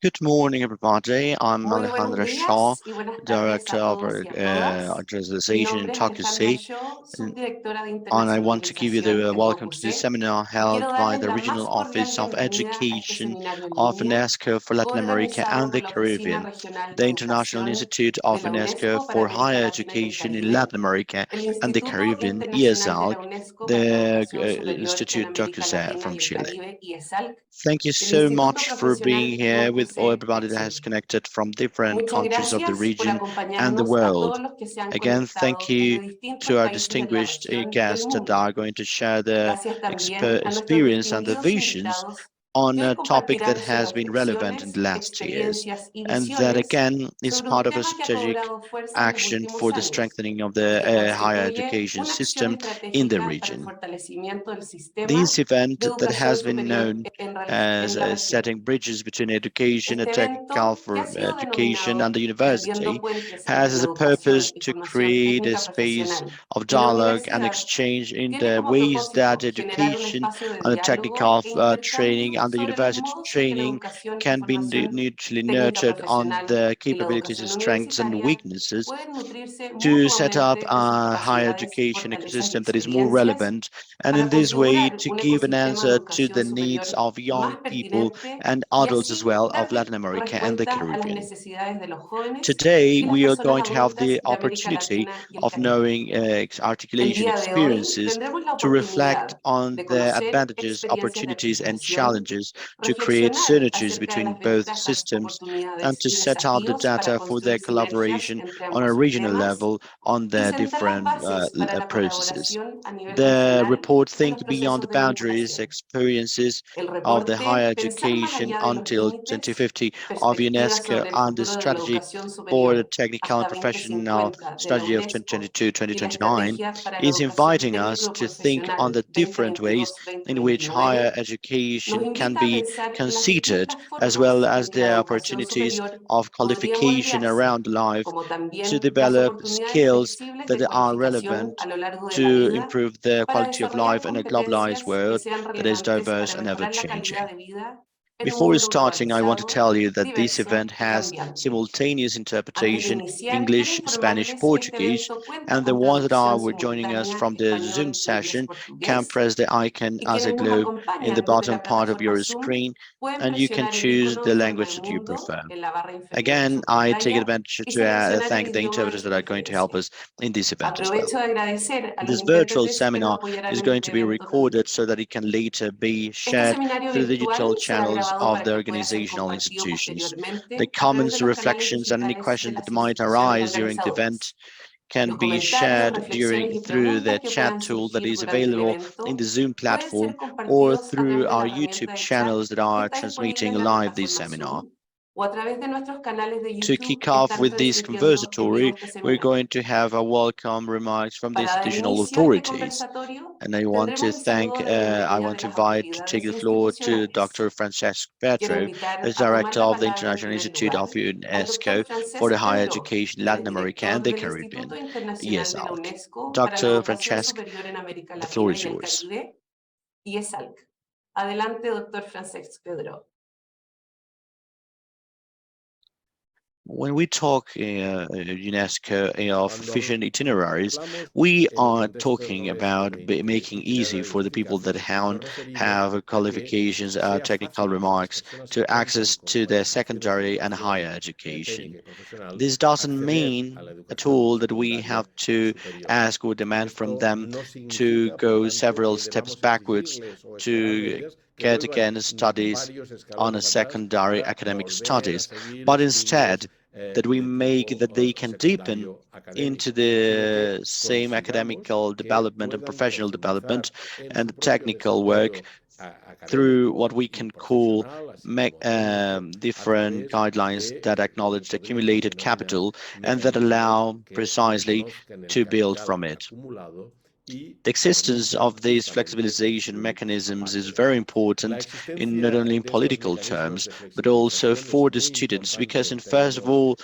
Good morning, everybody. I'm Muy buenos Alejandra Shaw, días y buenas tardes Director a of todos y a todas. Mi Digitalization in nombre es TOCUC, Alejandra Shaw, and subdirectora de I want to give you internacionalización the en welcome to this DuoC, seminar y held quiero by darles the la Regional más cordial Office of bienvenida a este Education seminario en of línea, UNESCO for Latin America coorganizado and por the la Oficina Caribbean, Regional the de International Educación Institute de of la UNESCO UNESCO para for América Higher Latina y el Education in Caribe, Latin America el and the Instituto Caribbean, Internacional de la IESALC, UNESCO para la the Educación Superior en Institute América DuoC Latina from y el Chile. Caribe, IESALC, Thank you el so Instituto much for Professional being here with all DuoC everybody de that has Chile. connected from different Muchas countries of the gracias por region and the acompañarnos a world. todos los que se han Again, thank conectado you desde distintos to our países de la distinguished región y del guests that mundo. are going to share their Gracias también a nuestros experience and the distinguidos visions invitados on que hoy a topic that compartirán sus has been relevant in the reflexiones, last years, experiencias y and that visiones again is sobre un part of a tema que ha strategic cobrado fuerza en los action últimos for the años strengthening of y the que higher constituye education una acción system in the estratégica para el region. fortalecimiento del sistema This event de that educación has been superior known en as la región. setting bridges between education Este and technical evento, que for ha sido education and the denominado Tendiendo university, Puentes has entre as la a Educación purpose y to Formación create a Técnica space Profesional of y la dialogue and Universidad, exchange in tiene the como ways that propósito generar un education espacio de and the diálogo technical e training intercambio and the sobre los university modos en que la training educación y can be formación mutually técnica nurtured on profesional the y la capabilities, educación strengths, and universitaria weaknesses pueden nutrirse to set up mutuamente de sus a higher capacidades, education fortalezas y ecosystem that is more experiencias relevant, and in para this way configurar to un give an ecosistema de answer to the educación needs superior of young más people pertinente and y adults as así well of dar Latin America and the respuesta a las Caribbean. necesidades de los jóvenes Today, y las we are personas going to have adultas the de América opportunity Latina y el of Caribe. knowing El articulation día de hoy experiences tendremos la to reflect oportunidad on de the conocer advantages, experiencias de opportunities, and articulación, challenges to create reflexionar synergies acerca de between las both ventajas, systems and oportunidades to y set up the desafíos para data for their construir sinergias collaboration entre on a ambos regional sistemas level on y their sentar las different bases para la processes. colaboración a nivel The regional report en los think beyond the procesos de boundaries, vinculación. experiences El of the higher reporte Pensar más education allá de los until límites, 2050 of perspectivas UNESCO sobre el and the futuro de la strategy educación for the superior technical and hasta professional 2050 de la strategy of UNESCO y la 2022-2029 estrategia para la is educación inviting us to think on técnico-profesional the different ways in which higher 2022-2029 nos education can invita a be pensar en las considered, distintas as well formas en as que la the educación opportunities superior of podría qualification moldearse, around life como to también las develop oportunidades skills flexibles that de are cualificación relevant a lo largo de la to vida improve the para quality of desarrollar life in a globalized competencias que world sean that is relevantes diverse para and ever mejorar la calidad changing. de vida en un Before mundo starting, I want to globalizado, tell you that this event diverso y has cambiante. simultaneous Antes de interpretation iniciar, quiero English, Spanish, informarles que este Portuguese, evento cuenta and the con ones that traducción were joining us simultánea from the Zoom español, inglés, session can portugués, press the icon y as a quienes nos globe in the acompañan desde bottom la part of plataforma your Zoom screen, pueden and you can presionar el choose icono the de norma language del that you mundo prefer. en la barra inferior de Again, su I take pantalla advantage y to seleccionar el thank the idioma de interpreters su that are going to help preferencia. us in this event as well. Aprovecho de agradecer a los This virtual intérpretes que nos seminar apoyarán is en going este to be evento recorded también. so that it can later be Este shared seminario through the digital virtual será channels grabado of para the que pueda ser organizational compartido institutions. The posteriormente a través de comments, los canales reflections, and any digitales de questions that las might instituciones arise during the event organizadoras. can Los be comentarios, shared reflexiones y through the preguntas que chat puedan tool that surgir is durante el available in the evento Zoom pueden platform ser or compartidos a través through de our la YouTube herramienta de chat channels that que are está disponible transmitting en la live this plataforma seminar. Zoom o a través de nuestros canales de To YouTube kick que off están with this transmitiendo en vivo conversatory, este we're seminario. going to have a welcome remarks from the Para dar institutional inicio a este authorities. conversatorio, And I want tendremos to el saludo de I bienvenida want de to las invite to take autoridades the floor to institucionales. Dr. Francesc Quiero Petro, invitar as a tomar Director la of the palabra en International primer Institute of lugar al doctor UNESCO for the Francesc Higher Pedro. Education in Él Latin es America and director the del Caribbean, Instituto Internacional de la ESALC. UNESCO para la Dr. Educación Francesc, Superior en América the floor Latina is y el yours. Caribe, IESALC. Adelante, doctor Francesc Pedro. When we talk UNESCO of efficient itineraries, we are talking about making easy for the people that have qualifications, technical remarks, to access to their secondary and higher education. This doesn't mean at all that we have to ask or demand from them to go several steps backwards to get again studies on a secondary academic studies, but instead that we make that they can deepen into the same academical development and professional development and technical work through what we can call different guidelines that acknowledge the accumulated capital and that allow precisely to build from it. The existence of these flexibilization mechanisms is very important in not only in political terms, but also for the students, because first of all,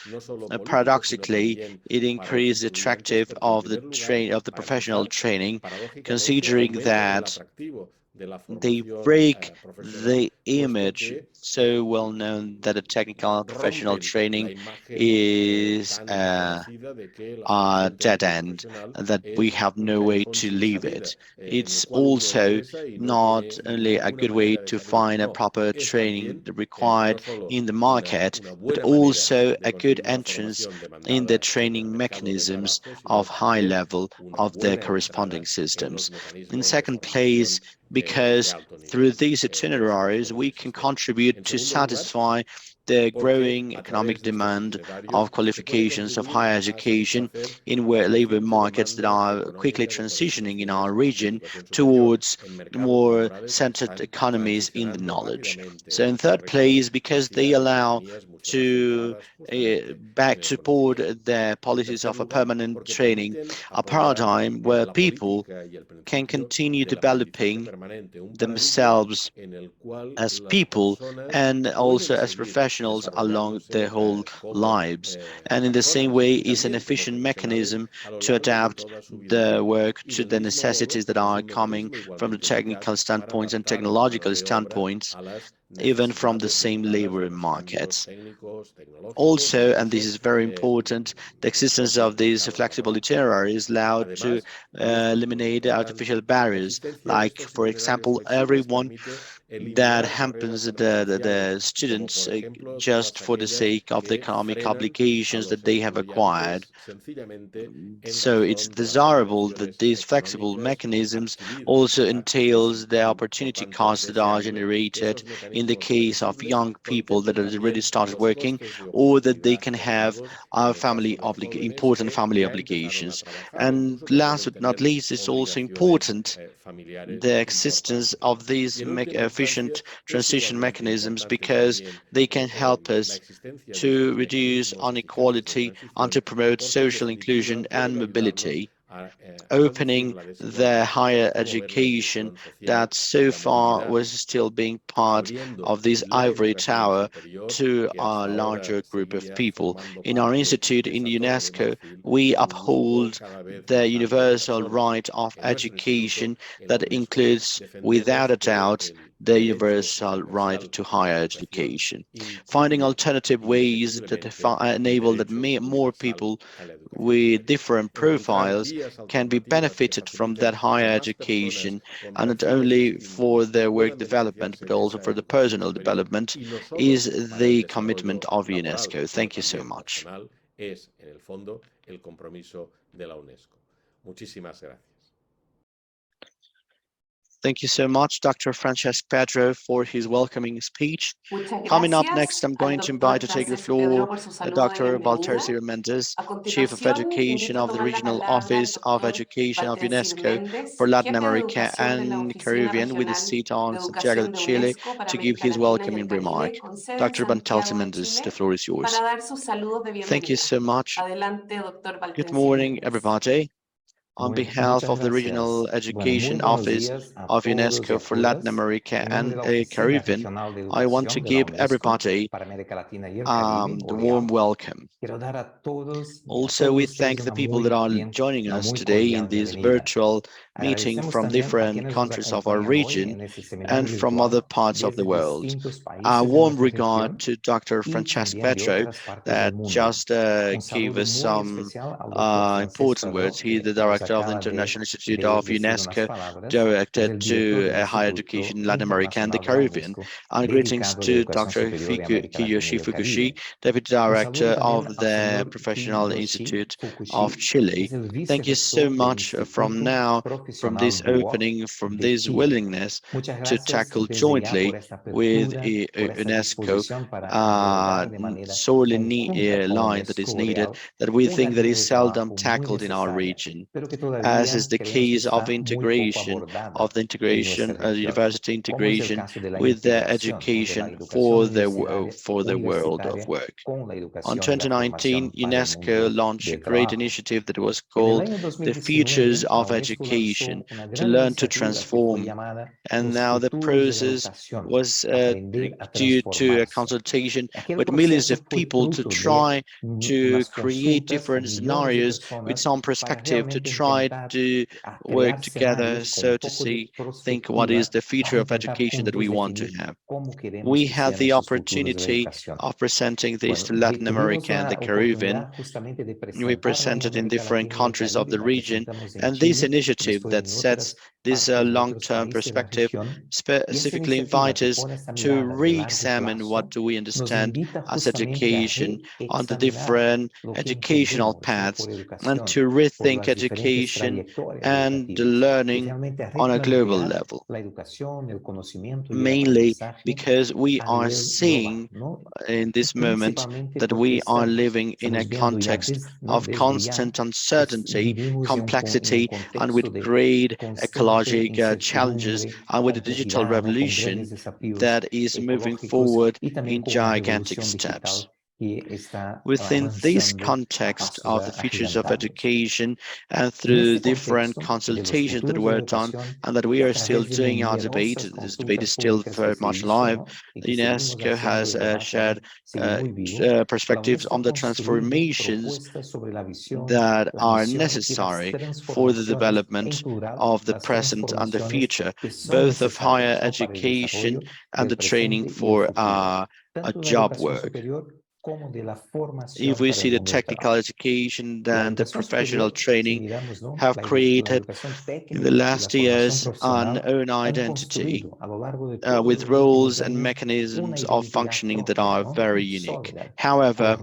paradoxically, it increased the attractive of the professional training, considering that They break the image so well known that a technical and professional training is dead end, that we have no way to leave it. It's also not only a good way to find a proper training required in the market, but also a good entrance in the training mechanisms of high level of their corresponding systems. In second place, because through these itineraries, we can contribute to satisfy the growing economic demand of qualifications of higher education in where labor markets that are quickly transitioning in our region towards more centered economies in the knowledge. So in third place, because they allow to back support the policies of a permanent training, a paradigm where people can continue developing themselves as people and also as professionals along their whole lives. And in the same way, is an efficient mechanism to adapt the work to the necessities that are coming from the technical standpoints and technological standpoints, even from the same labor markets. Also, and this is very important, the existence of these flexible itineraries allowed to eliminate artificial barriers, like, for example, everyone that hampers the students just for the sake of the economic obligations that they have acquired. So it's desirable that these flexible mechanisms also entails the opportunity costs that are generated in the case of young people that have already started working, or that they can have important family obligations. And last but not least, it's also important the existence of these efficient transition mechanisms, because they can help us to reduce inequality and to promote social inclusion and mobility, opening the higher education that so far was still being part of this ivory tower to a larger group of people. In our institute in UNESCO, we uphold the universal right of education that includes, without a doubt, the universal right to higher education. Finding alternative ways that enable that more people with different profiles can be benefited from that higher education, and not only for their work development, but also for the personal development, is the commitment of UNESCO. Thank you so much. Thank you so much, Dr. Francesc Pedro, for his welcoming speech. Muchas Coming up gracias next, I'm al going to invite doctor to take the Francesc floor Pedro por su saludo de Dr. bienvenida. Baltasar Mendes, A Chief of continuación, Education invito a of the tomar la Regional palabra al Office of doctor Education of Baltasar UNESCO for Méndez, Latin jefe de America educación de la and Oficina Caribbean, with a Regional seat de on Santiago de Educación de Chile, UNESCO para to give América his Latina y el welcoming Caribe, remark. con sede en Dr. Baltasar Santiago de Mendes, the Chile, floor is para yours. dar sus saludos de Thank you bienvenida. so much. Adelante, doctor Good Baltasar morning, Méndez. everybody. On behalf Muchas of the Regional gracias. Bueno, muy Education buenos Office días a of todos y UNESCO a for Latin todas. America En nombre and de la Oficina Caribbean, Regional de I want to Educación de la give UNESCO everybody para América Latina y el Caribe, the warm OREALC, welcome. quiero dar a todos y a Also, we todos ustedes thank the una people that are joining una us muy today in cordial this bienvenida. virtual meeting Agradecemos from también a different quienes nos countries of our acompañan hoy region en este and seminario from other virtual parts of the desde world. distintos A países de warm nuestra regard región to Dr. y Francesc también de Petro otras partes del that mundo. just Un gave saludo us muy some especial al doctor Francesc important Pedro, words. He's the que nos director of the acaba International Institute de of decir unas UNESCO, palabras. Es directed el director to del higher Instituto education in Latin America and the Internacional de la Caribbean. UNESCO, And greetings dedicado a la to educación Dr. superior de América Latina y Kiyoshi el Fukushi, Caribe. Deputy Un saludo Director también of al the señor Professional Kiyoshi Institute of Fukushi, que Chile. es el Thank you so vicerrector del much from Instituto now, from Professional this DuoC opening, from de this Chile. willingness Muchas to gracias tackle desde ya por jointly esta with apertura, por esta UNESCO disposición para abordar de manera sorely conjunta con line that is UNESCO needed, OREALC that we una think that línea is de seldom trabajo muy tackled in our necesaria, region, pero que as is todavía the creemos que case of está muy poco integration of abordada the en nuestra integration, región, university como es el integration caso de la with the integración de la education educación for the world of universitaria work. con la On educación y la 2019, formación para el UNESCO mundo launched a del great trabajo. initiative that was En el called año the Futures 2019, la of UNESCO Education, lanzó una to gran learn to iniciativa que fue transform. llamada And Los now the futuros de la process educación, was aprender a due to a transformarse. consultation Aquel with millions proceso of fue people to fruto de try to unas create consultas a different millones de scenarios with personas some para perspective to realmente try to work together so to think what is the future of education that we want to have. We had the opportunity of presenting this to Latin America and the Caribbean. We presented in different countries of the region, and this initiative that sets this long-term perspective specifically invites us to re-examine what do we understand as education on the different educational paths, and to rethink education and the learning on a global level, mainly because we are seeing in this moment that we are living in a context of constant uncertainty, complexity, and with great ecological challenges, and with the digital revolution that is moving forward in gigantic steps. Within this context of the futures of education, and through different consultations that were done and that we are still doing our debate, this debate is still very much alive. UNESCO has shared perspectives on the transformations that are necessary for the development of the present and the future, both of higher education and the training for a job work. If we see the technical education and the professional training have created in the last years an own identity with roles and mechanisms of functioning that are very unique. However,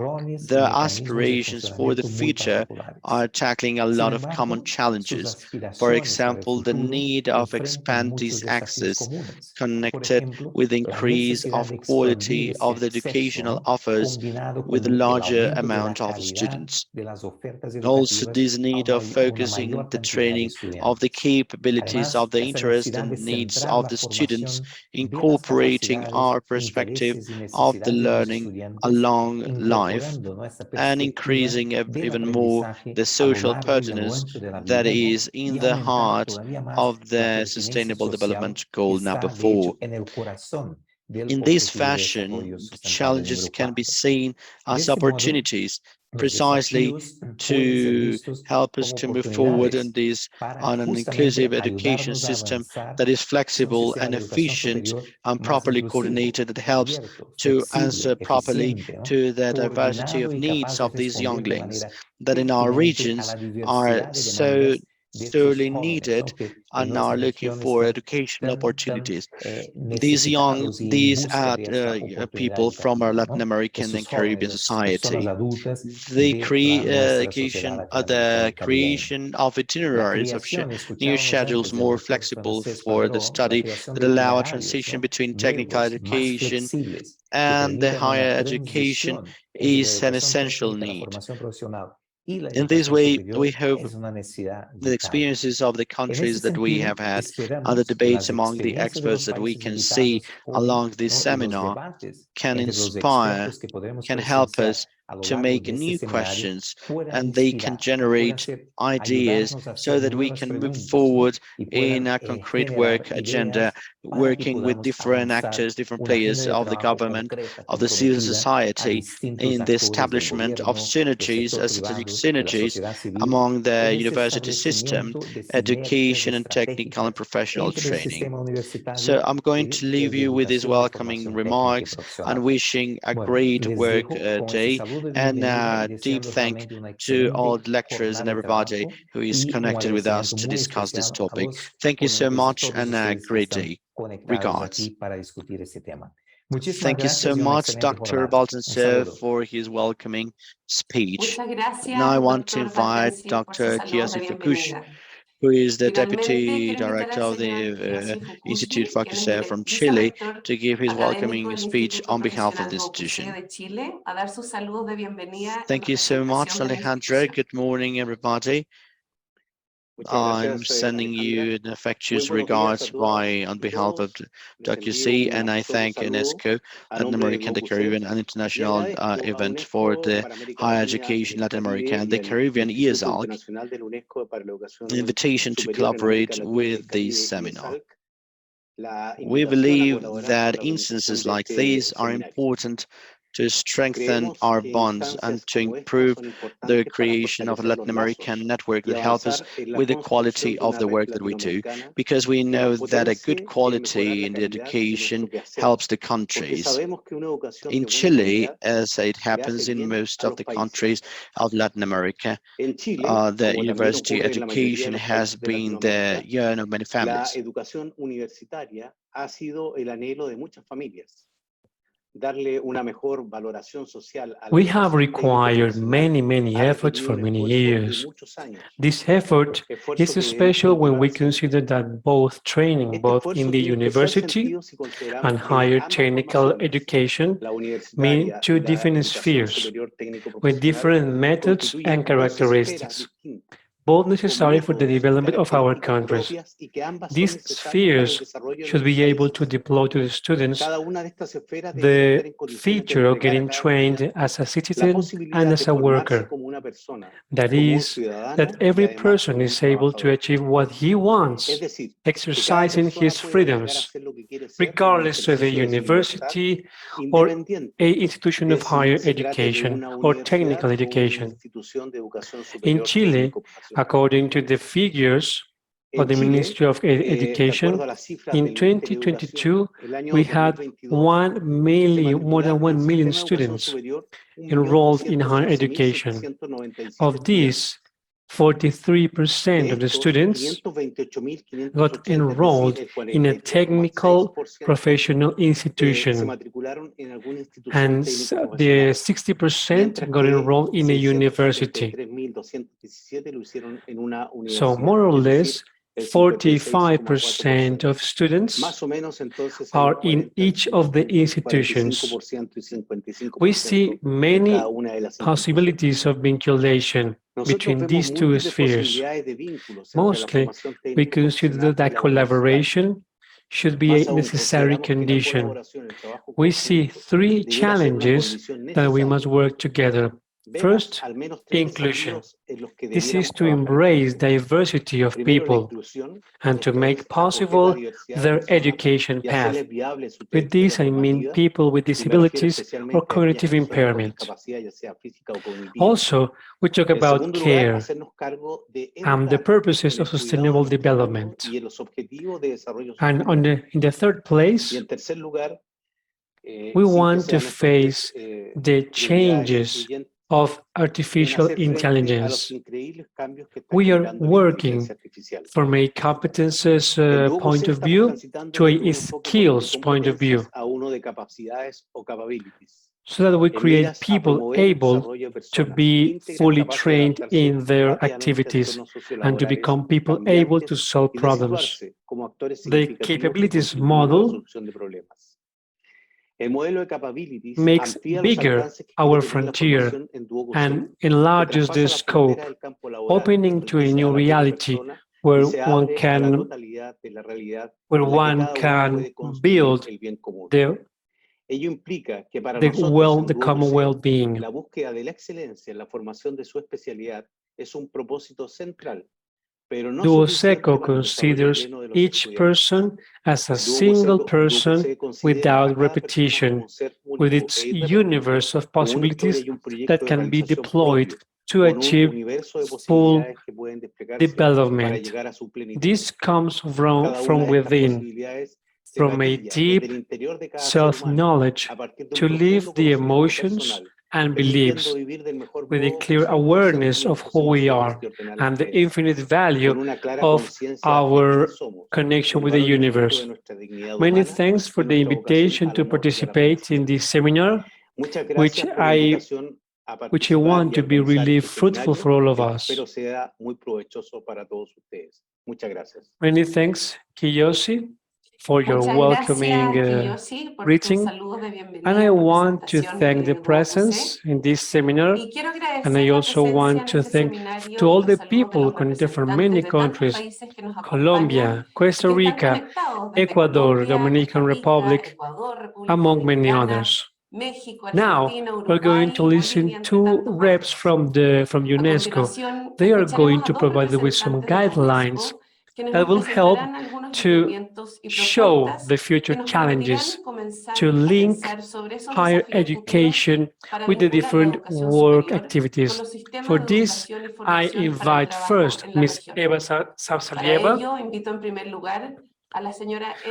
the aspirations for the future are tackling a lot of common challenges. For example, the need of expand this access connected with the increase of quality of the educational offers with a larger amount of students. Also, this need of focusing the training of the capabilities of the interests and needs of the students, incorporating our perspective of the learning along life, and increasing even more the social pertinence that is in the heart of the Sustainable Development Goal number 4. In this fashion, the challenges can be seen as opportunities precisely to help us to move forward on an inclusive education system that is flexible and efficient and properly coordinated, that helps to answer properly to the diversity of needs of these younglings that in our regions are so sorely needed and are looking for educational opportunities. These people from our Latin American and Caribbean society. The creation of itineraries of new schedules more flexible for the study that allow a transition between technical education and the higher education is an essential need. In this way, we hope the experiences of the countries that we have had and the debates among the experts that we can see along this seminar can inspire, can help us to make new questions, and they can generate ideas so that we can move forward in a concrete work agenda, working with different actors, different players of the government, of the civil society, in the establishment of synergies, strategic synergies among the university system, education and technical and professional training. So I'm going to leave you with these welcoming remarks and wishing a great work day, and a deep thank to all the lecturers and everybody who is connected with us to discuss this topic. Thank you so much and a great day. Regards. Thank you so much, Dr. Baltancer, for his welcoming speech. Now I want to invite Dr. Kiyoshi Fukushi, who is the Deputy Director of the Institute Vocational from Chile, to give his welcoming speech on behalf of the institution. Thank you so much, Alejandro. Good morning, everybody. I'm sending you an affectionate regards on behalf of DuoC, and I thank UNESCO, Latin America and the Caribbean, an international event for the higher education Latin America and the Caribbean IESALC, an invitation to collaborate with this seminar. We believe that instances like these are important to strengthen our bonds and to improve the creation of a Latin American network that helps us with the quality of the work that we do, because we know that a good quality in the education helps the countries. In Chile, as it happens in most of the countries of Latin America, the university education has been the yearn of many families. We have required many efforts for many years. This effort is special when we consider that both training, both in the university and higher technical education, mean two different spheres with different methods and characteristics, both necessary for the development of our countries. These spheres should be able to deploy to the students the feature of getting trained as a citizen and as a worker. That is, that every person is able to achieve what he wants, exercising his freedoms, regardless of a university or an institution of higher education or technical education. In Chile, according to the figures of the Ministry of Education, in 2022, we had more than 1 million students enrolled in higher education. Of these, 43% of the students got enrolled in a technical professional institution, and the 60% got enrolled in a university. So more or less, 45% of students are in each of the institutions. We see many possibilities of vinculation between these two spheres. Mostly, we consider that collaboration should be a necessary condition. We see three challenges that we must work together. First, inclusion. This is to embrace diversity of people and to make possible their education path. With this, I mean people with disabilities or cognitive impairment. Also, we talk about care and the purposes of sustainable development. And in the third place, we want to face the changes of artificial intelligence. We are working from a competences point of view to a skills point of view, so that we create people able to be fully trained in their activities and to become people able to solve problems. The capabilities model makes bigger our frontier and enlarges the scope, opening to a new reality where one can build the common well-being. DuoC considers each person as a single person without repetition, with its universe of possibilities that can be deployed to achieve full development. This comes from within, from a deep self-knowledge to live the emotions and beliefs with a clear awareness of who we are and the infinite value of our connection with the universe. Many thanks for the invitation to participate in this seminar, which I want to be really fruitful for all of us. Many thanks, Kiyoshi, for your welcoming greeting. And I want to thank the presence in this seminar. And I also want to thank to all the people connected from many countries, Colombia, Costa Rica, Ecuador, Dominican Republic, among many others. Now, we're going to listen to reps from UNESCO. They are going to provide with some guidelines that will help to show the future challenges, to link higher education with the different work activities. For this, I invite first Ms. Eva Savsalieva,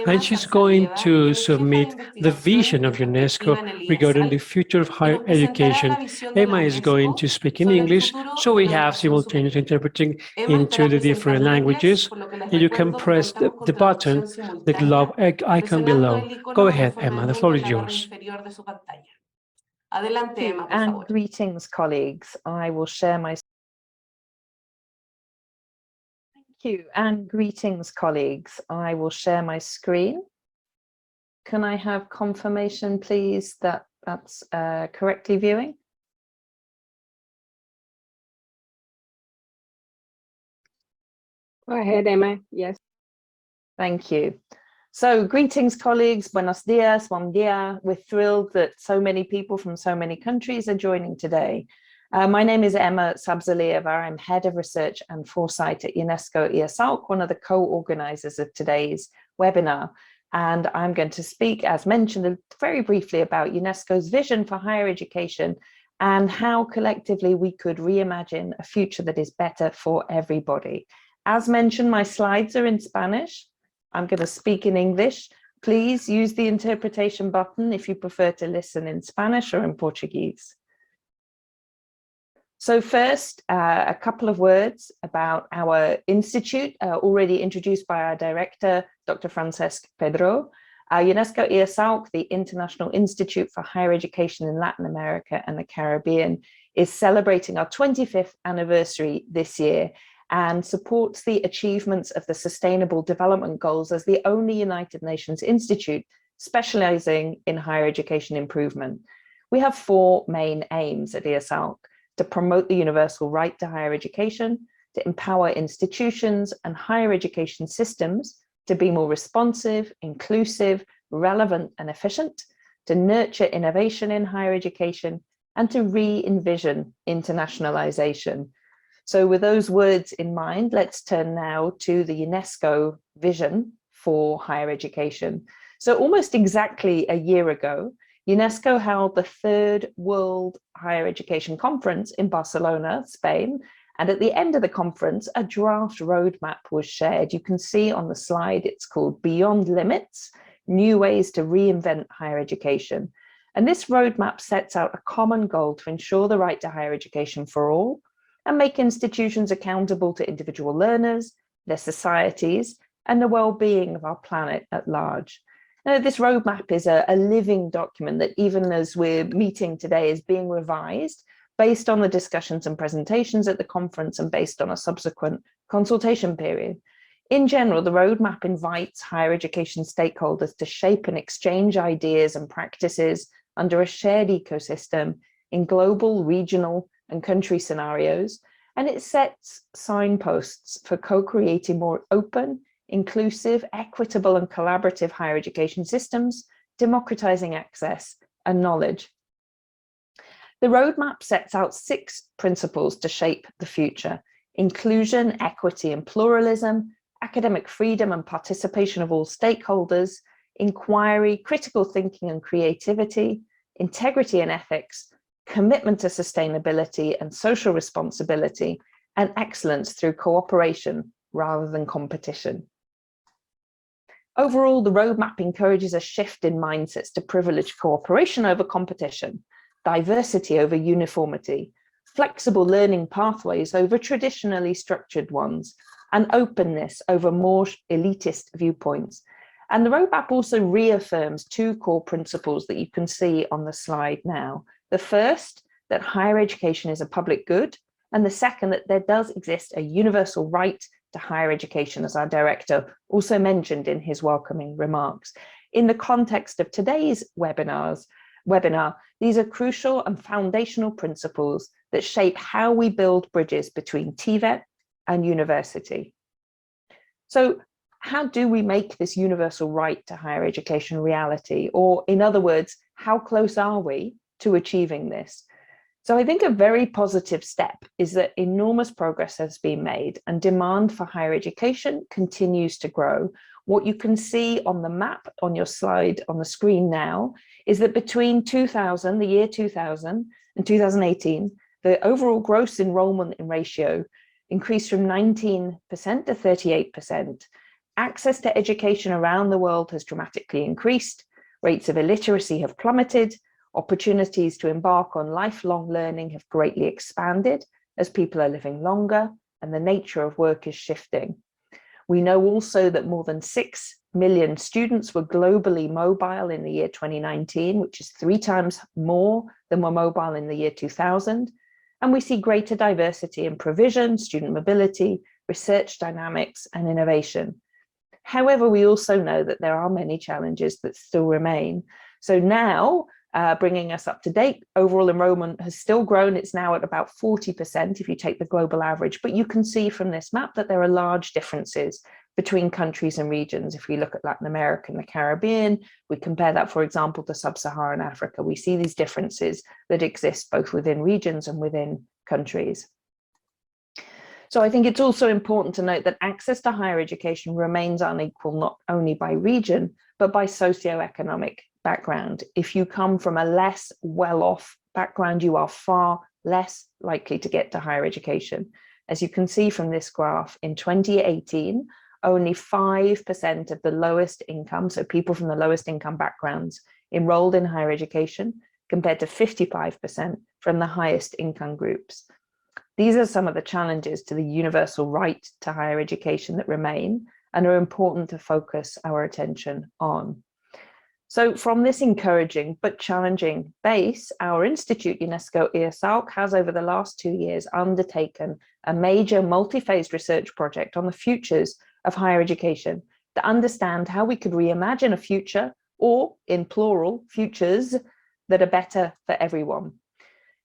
and she's going to submit the vision of UNESCO regarding the future of higher education. Emma is going to speak in English, so we have simultaneous interpreting into the different languages. And you can press the button, the globe icon below. Go ahead, Emma, the floor is yours. Thank you, and greetings, colleagues. I will share my screen. Can I have confirmation, please, that that's correctly viewing? Go ahead, Emma. Yes. Thank you. So greetings, colleagues. Buenos dias, bom dia. We're thrilled that so many people from so many countries are joining today. My name is Emma Savsalieva. I'm Head of Research and Foresight at UNESCO IESALC, one of the co-organizers of today's webinar. And I'm going to speak, as mentioned, very briefly about UNESCO's vision for higher education and how collectively we could reimagine a future that is better for everybody. As mentioned, my slides are in Spanish. I'm going to speak in English. Please use the interpretation button if you prefer to listen in Spanish or in Portuguese. So first, a couple of words about our institute, already introduced by our director, Dr. Francesc Pedro. UNESCO IESALC, the International Institute for Higher Education in Latin America and the Caribbean, is celebrating our 25th anniversary this year and supports the achievements of the Sustainable Development Goals as the only United Nations institute specializing in higher education improvement. We have four main aims at IESALC: to promote the universal right to higher education, to empower institutions and higher education systems to be more responsive, inclusive, relevant, and efficient, to nurture innovation in higher education, and to re-envision internationalization. So with those words in mind, let's turn now to the UNESCO vision for higher education. So almost exactly a year ago, UNESCO held the third World Higher Education Conference in Barcelona, Spain. And at the end of the conference, a draft roadmap was shared. You can see on the slide, it's called Beyond Limits, New Ways to Reinvent Higher Education. And this roadmap sets out a common goal to ensure the right to higher education for all and make institutions accountable to individual learners, their societies, and the well-being of our planet at large. Now, this roadmap is a living document that, even as we're meeting today, is being revised based on the discussions and presentations at the conference and based on a subsequent consultation period. In general, the roadmap invites higher education stakeholders to shape and exchange ideas and practices under a shared ecosystem in global, regional, and country scenarios, and it sets signposts for co-creating more open, inclusive, equitable, and collaborative higher education systems, democratizing access and knowledge. The roadmap sets out 6 principles to shape the future: inclusion, equity, and pluralism, academic freedom and participation of all stakeholders, inquiry, critical thinking and creativity, integrity and ethics, commitment to sustainability and social responsibility, and excellence through cooperation rather than competition. Overall, the roadmap encourages a shift in mindsets to privilege cooperation over competition, diversity over uniformity, flexible learning pathways over traditionally structured ones, and openness over more elitist viewpoints. And the roadmap also reaffirms 2 core principles that you can see on the slide now. The first, that higher education is a public good, and the second, that there does exist a universal right to higher education, as our director also mentioned in his welcoming remarks. In the context of today's webinar, these are crucial and foundational principles that shape how we build bridges between TVET and university. So how do we make this universal right to higher education reality? Or in other words, how close are we to achieving this? So I think a very positive step is that enormous progress has been made and demand for higher education continues to grow. What you can see on the map on your slide on the screen now is that between 2000, the year 2000 and 2018, the overall gross enrollment ratio increased from 19% to 38%. Access to education around the world has dramatically increased. Rates of illiteracy have plummeted. Opportunities to embark on lifelong learning have greatly expanded as people are living longer and the nature of work is shifting. We know also that more than 6 million students were globally mobile in the year 2019, which is 3 times more than were mobile in the year 2000. And we see greater diversity in provision, student mobility, research dynamics, and innovation. However, we also know that there are many challenges that still remain. So now, bringing us up to date, overall enrollment has still grown. It's now at about 40% if you take the global average. But you can see from this map that there are large differences between countries and regions. If we look at Latin America and the Caribbean, we compare that, for example, to sub-Saharan Africa. We see these differences that exist both within regions and within countries. So I think it's also important to note that access to higher education remains unequal, not only by region, but by socioeconomic background. If you come from a less well-off background, you are far less likely to get to higher education. As you can see from this graph, in 2018, only 5% of the lowest income, so people from the lowest income backgrounds, enrolled in higher education, compared to 55% from the highest income groups. These are some of the challenges to the universal right to higher education that remain and are important to focus our attention on. So from this encouraging but challenging base, our institute, UNESCO IESALC, has over the last 2 years undertaken a major multi-phased research project on the futures of higher education to understand how we could reimagine a future, or in plural, futures that are better for everyone.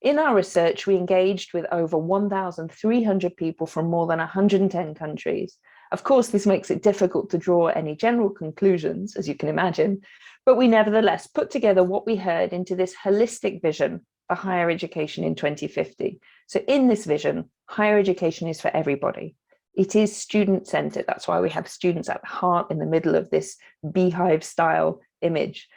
In our research, we engaged with over 1,300 people from more than 110 countries. Of course, this makes it difficult to draw any general conclusions, as you can imagine, but we nevertheless put together what we heard into this holistic vision for higher education in 2050. So in this vision, higher education is for everybody. It is student-centered. That's why we have students at the heart in the middle of this beehive-style image.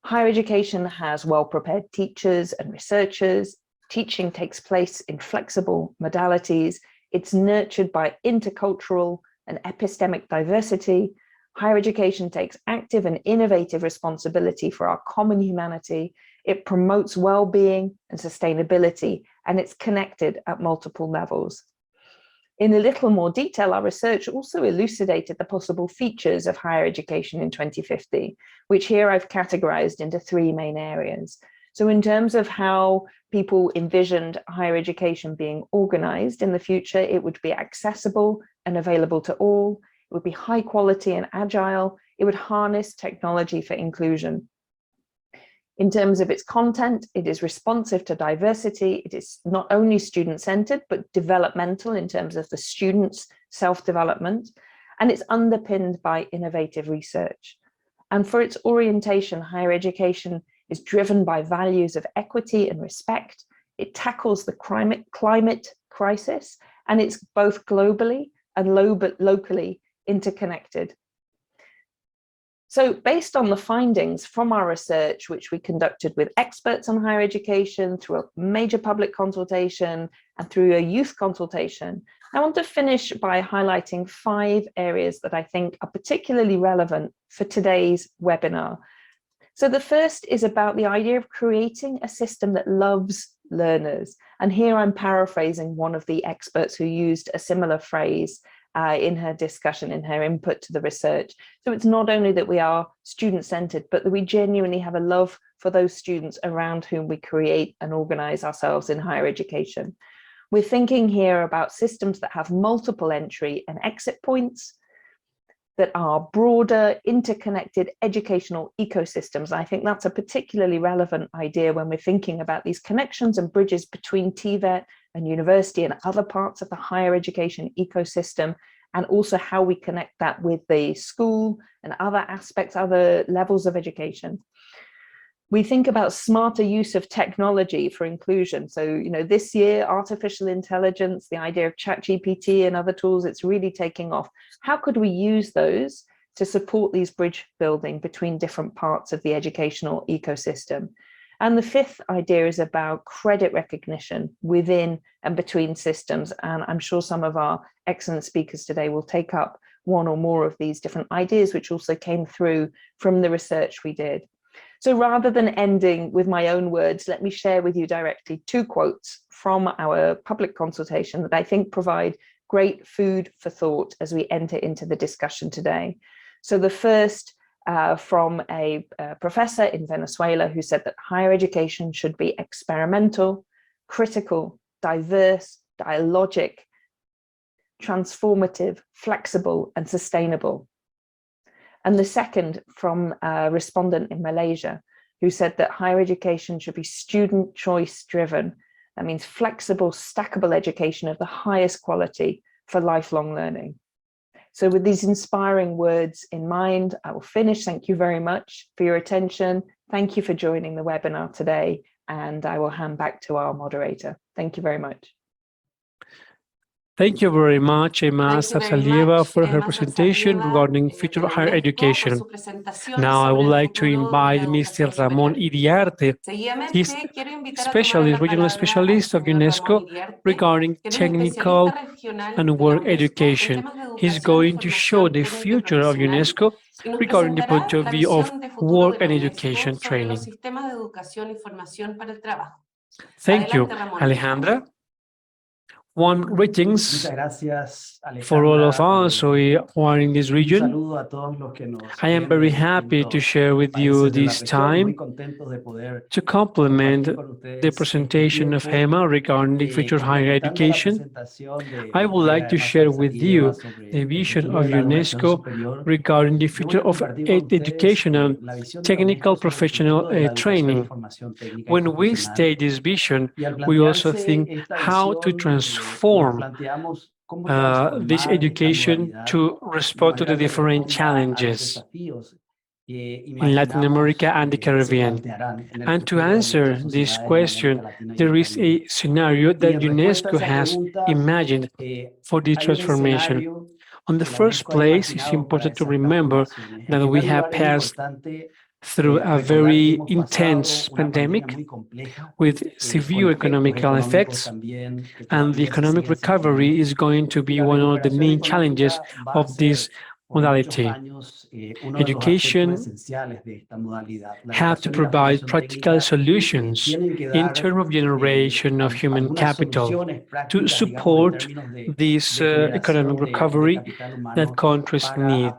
Higher education has well-prepared teachers and researchers. Teaching takes place in flexible modalities. It's nurtured by intercultural and epistemic diversity. Higher education takes active and innovative responsibility for our common humanity. It promotes well-being and sustainability, and it's connected at multiple levels. In a little more detail, our research also elucidated the possible features of higher education in 2050, which here I've categorized into 3 main areas. So in terms of how people envisioned higher education being organized in the future, it would be accessible and available to all. It would be high quality and agile. It would harness technology for inclusion. In terms of its content, it is responsive to diversity. It is not only student-centered, but developmental in terms of the students' self-development, and it's underpinned by innovative research. And for its orientation, higher education is driven by values of equity and respect. It tackles the climate crisis, and it's both globally and locally interconnected. So based on the findings from our research, which we conducted with experts on higher education through a major public consultation and through a youth consultation, I want to finish by highlighting 5 areas that I think are particularly relevant for today's webinar. So the first is about the idea of creating a system that loves learners. And here I'm paraphrasing one of the experts who used a similar phrase in her discussion, in her input to the research. So it's not only that we are student-centered, but that we genuinely have a love for those students around whom we create and organize ourselves in higher education. We're thinking here about systems that have multiple entry and exit points, that are broader, interconnected educational ecosystems. I think that's a particularly relevant idea when we're thinking about these connections and bridges between TVET and university and other parts of the higher education ecosystem, and also how we connect that with the school and other aspects, other levels of education. We think about smarter use of technology for inclusion. So, this year, artificial intelligence, the idea of ChatGPT and other tools, it's really taking off. How could we use those to support these bridge building between different parts of the educational ecosystem? And the fifth idea is about credit recognition within and between systems. And I'm sure some of our excellent speakers today will take up one or more of these different ideas, which also came through from the research we did. So rather than ending with my own words, let me share with you directly 2 quotes from our public consultation that I think provide great food for thought as we enter into the discussion today. So the first from a professor in Venezuela who said that higher education should be experimental, critical, diverse, dialogic, transformative, flexible, and sustainable. And the second from a respondent in Malaysia who said that higher education should be student choice driven. That means flexible, stackable education of the highest quality for lifelong learning. So with these inspiring words in mind, I will finish. Thank you very much for your attention. Thank you for joining the webinar today, and I will hand back to our moderator. Thank you very much. Thank you very much, Emma Zarzalieva, for her presentation regarding future higher education. Now I would like to invite Mr. Ramón Iriarte. He's regional specialist of UNESCO regarding technical and work education. He's going to show the future of UNESCO regarding the point of view of work and education training. Thank you, Alejandra. One greetings for all of us who are in this region. I am very happy to share with you this time to complement the presentation of Emma regarding the future higher education. I would like to share with you the vision of UNESCO regarding the future of education and technical professional training. When we state this vision, we also think how to transform this education to respond to the different challenges in Latin America and the Caribbean. And to answer this question, there is a scenario that UNESCO has imagined for this transformation. On the first place, it's important to remember that we have passed through a very intense pandemic with severe economical effects, and the economic recovery is going to be one of the main challenges of this modality. Education have to provide practical solutions in terms of generation of human capital to support this economic recovery that countries need.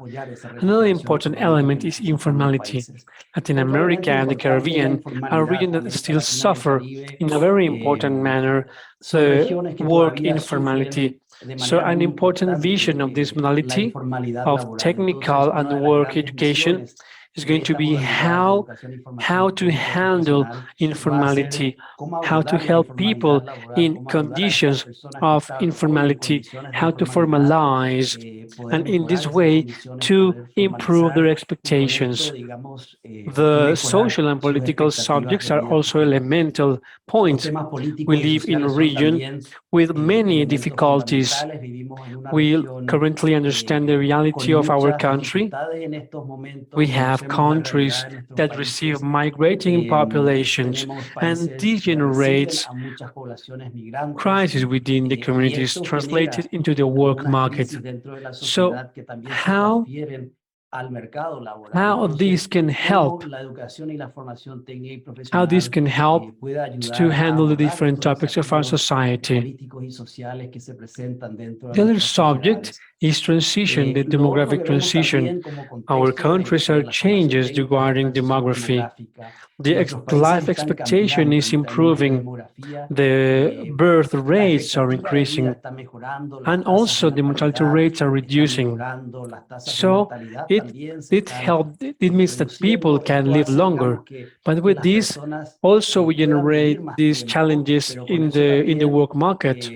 Another important element is informality. Latin America and the Caribbean are regions that still suffer in a very important manner the work informality. So an important vision of this modality of technical and work education is going to be how to handle informality, how to help people in conditions of informality, how to formalize, and in this way to improve their expectations. The social and political subjects are also elemental points. We live in a region with many difficulties. We currently understand the reality of our country. We have countries that receive migrating populations, and this generates crises within the communities translated into the work market. So how this can help to handle the different topics of our society. The other subject is transition, the demographic transition. Our countries are changes regarding demography. The life expectation is improving, the birth rates are increasing, and also the mortality rates are reducing. So it means that people can live longer. But with this, also we generate these challenges in the work market.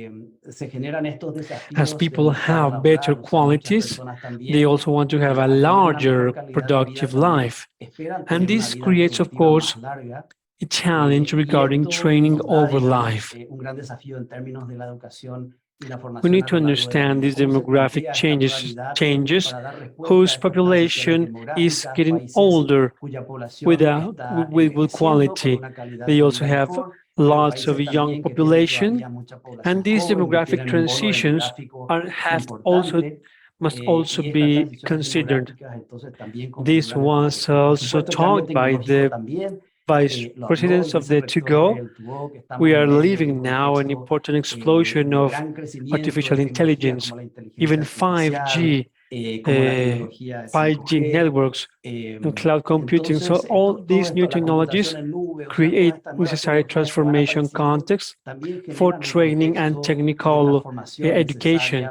As people have better qualities, they also want to have a larger productive life. And this creates, of course, a challenge regarding training over life. We need to understand these demographic changes whose population is getting older with good quality. They also have lots of young population, and these demographic transitions must also be considered. This was also talked by the vice presidents of the DuoC. We are living now an important explosion of artificial intelligence, even 5G, 5G networks, and cloud computing. So all these new technologies create necessary transformation context for training and technical education.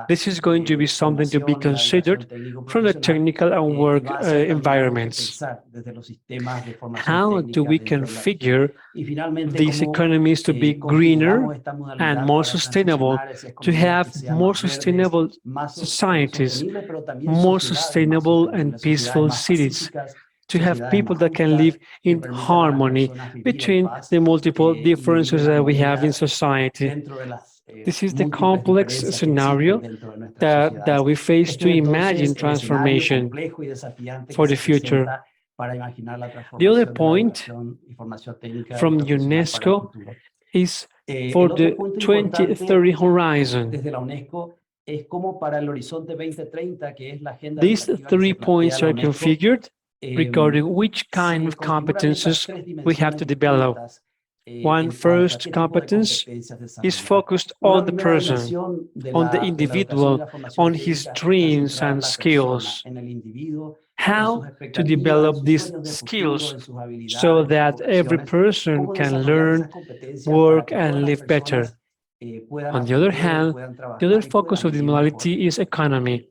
This is going to be something to be considered from the technical and work environments. How do we configure these economies to be greener and more sustainable, to have more sustainable societies, more sustainable and peaceful cities, to have people that can live in harmony between the multiple differences that we have in society? This is the complex scenario that we face to imagine transformation for the future. The other point from UNESCO is for the 2030 horizon. These 3 points are configured regarding which kind of competences we have to develop. One first competence is focused on the person, on the individual, on his dreams and skills. How to develop these skills so that every person can learn, work, and live better. On the other hand, the other focus of this modality is economy.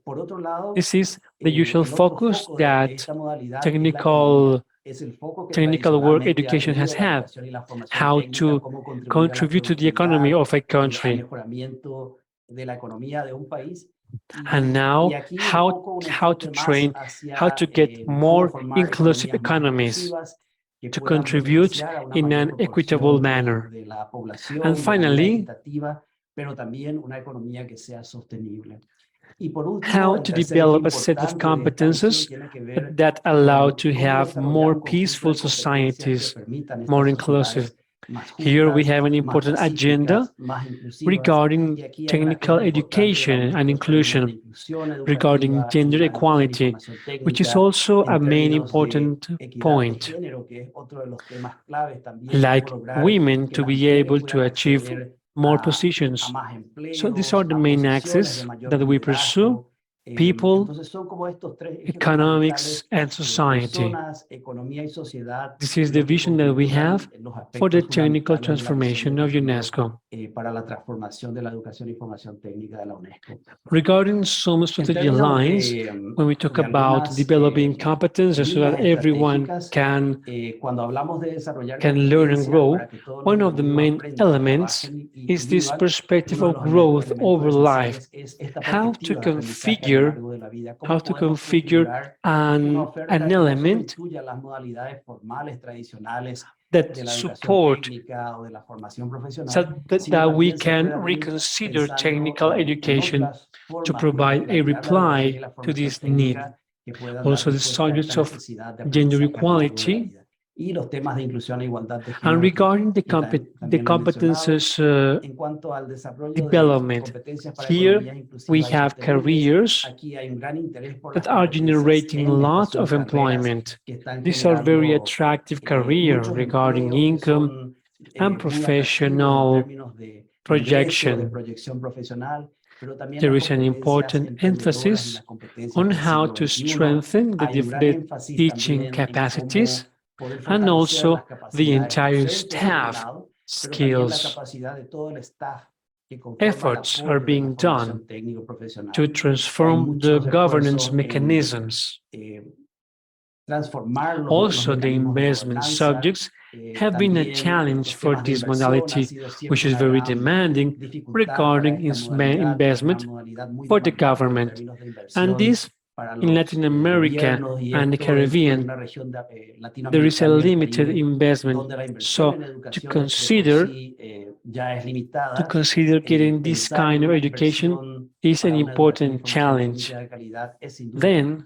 This is the usual focus that technical work education has had, how to contribute to the economy of a country. And now, how to train, how to get more inclusive economies to contribute in an equitable manner. And finally, how to develop a set of competences that allow to have more peaceful societies, more inclusive. Here we have an important agenda regarding technical education and inclusion, regarding gender equality, which is also a main important point. Like women to be able to achieve more positions. So these are the main axes that we pursue: people, economics, and society. This is the vision that we have for the technical transformation of UNESCO. Regarding some strategy lines, when we talk about developing competences so that everyone can learn and grow, one of the main elements is this perspective of growth over life. How to configure an element that support so that we can reconsider technical education to provide a reply to this need. Also, the subjects of gender equality. And regarding the competences development, here we have careers that are generating a lot of employment. These are very attractive careers regarding income and professional projection. There is an important emphasis on how to strengthen the teaching capacities and also the entire staff skills. Efforts are being done to transform the governance mechanisms. Also, the investment subjects have been a challenge for this modality, which is very demanding regarding investment for the government. And this, in Latin America and the Caribbean, there is a limited investment. So to consider getting this kind of education is an important challenge. Then,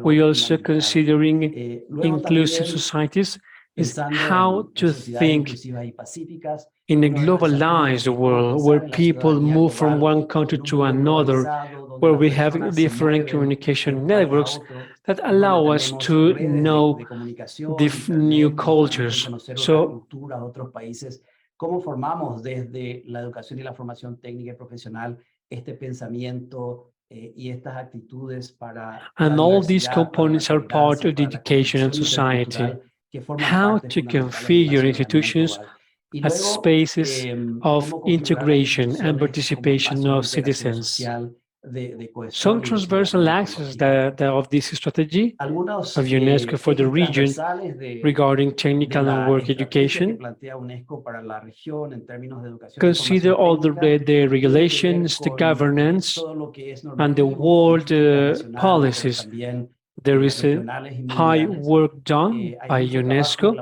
we also considering inclusive societies is how to think in a globalized world where people move from one country to another, where we have different communication networks that allow us to know the new cultures. So, ¿cómo formamos desde la educación y la formación técnica y profesional este pensamiento y estas actitudes para and all these components are part of the education and society. How to configure institutions as spaces of integration and participation of citizens. Some transversal axes of this strategy of UNESCO for the region regarding technical and work education consider all the regulations, the governance, and the world policies. There is a high work done by UNESCO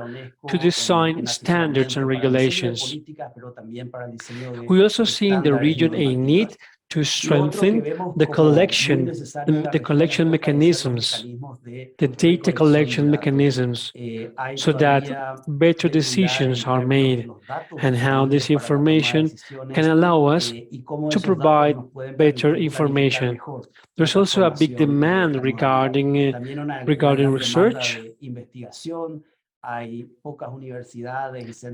to design standards and regulations. We also see in the region a need to strengthen the collection mechanisms, the data collection mechanisms, so that better decisions are made, and how this information can allow us to provide better information. There's also a big demand regarding research.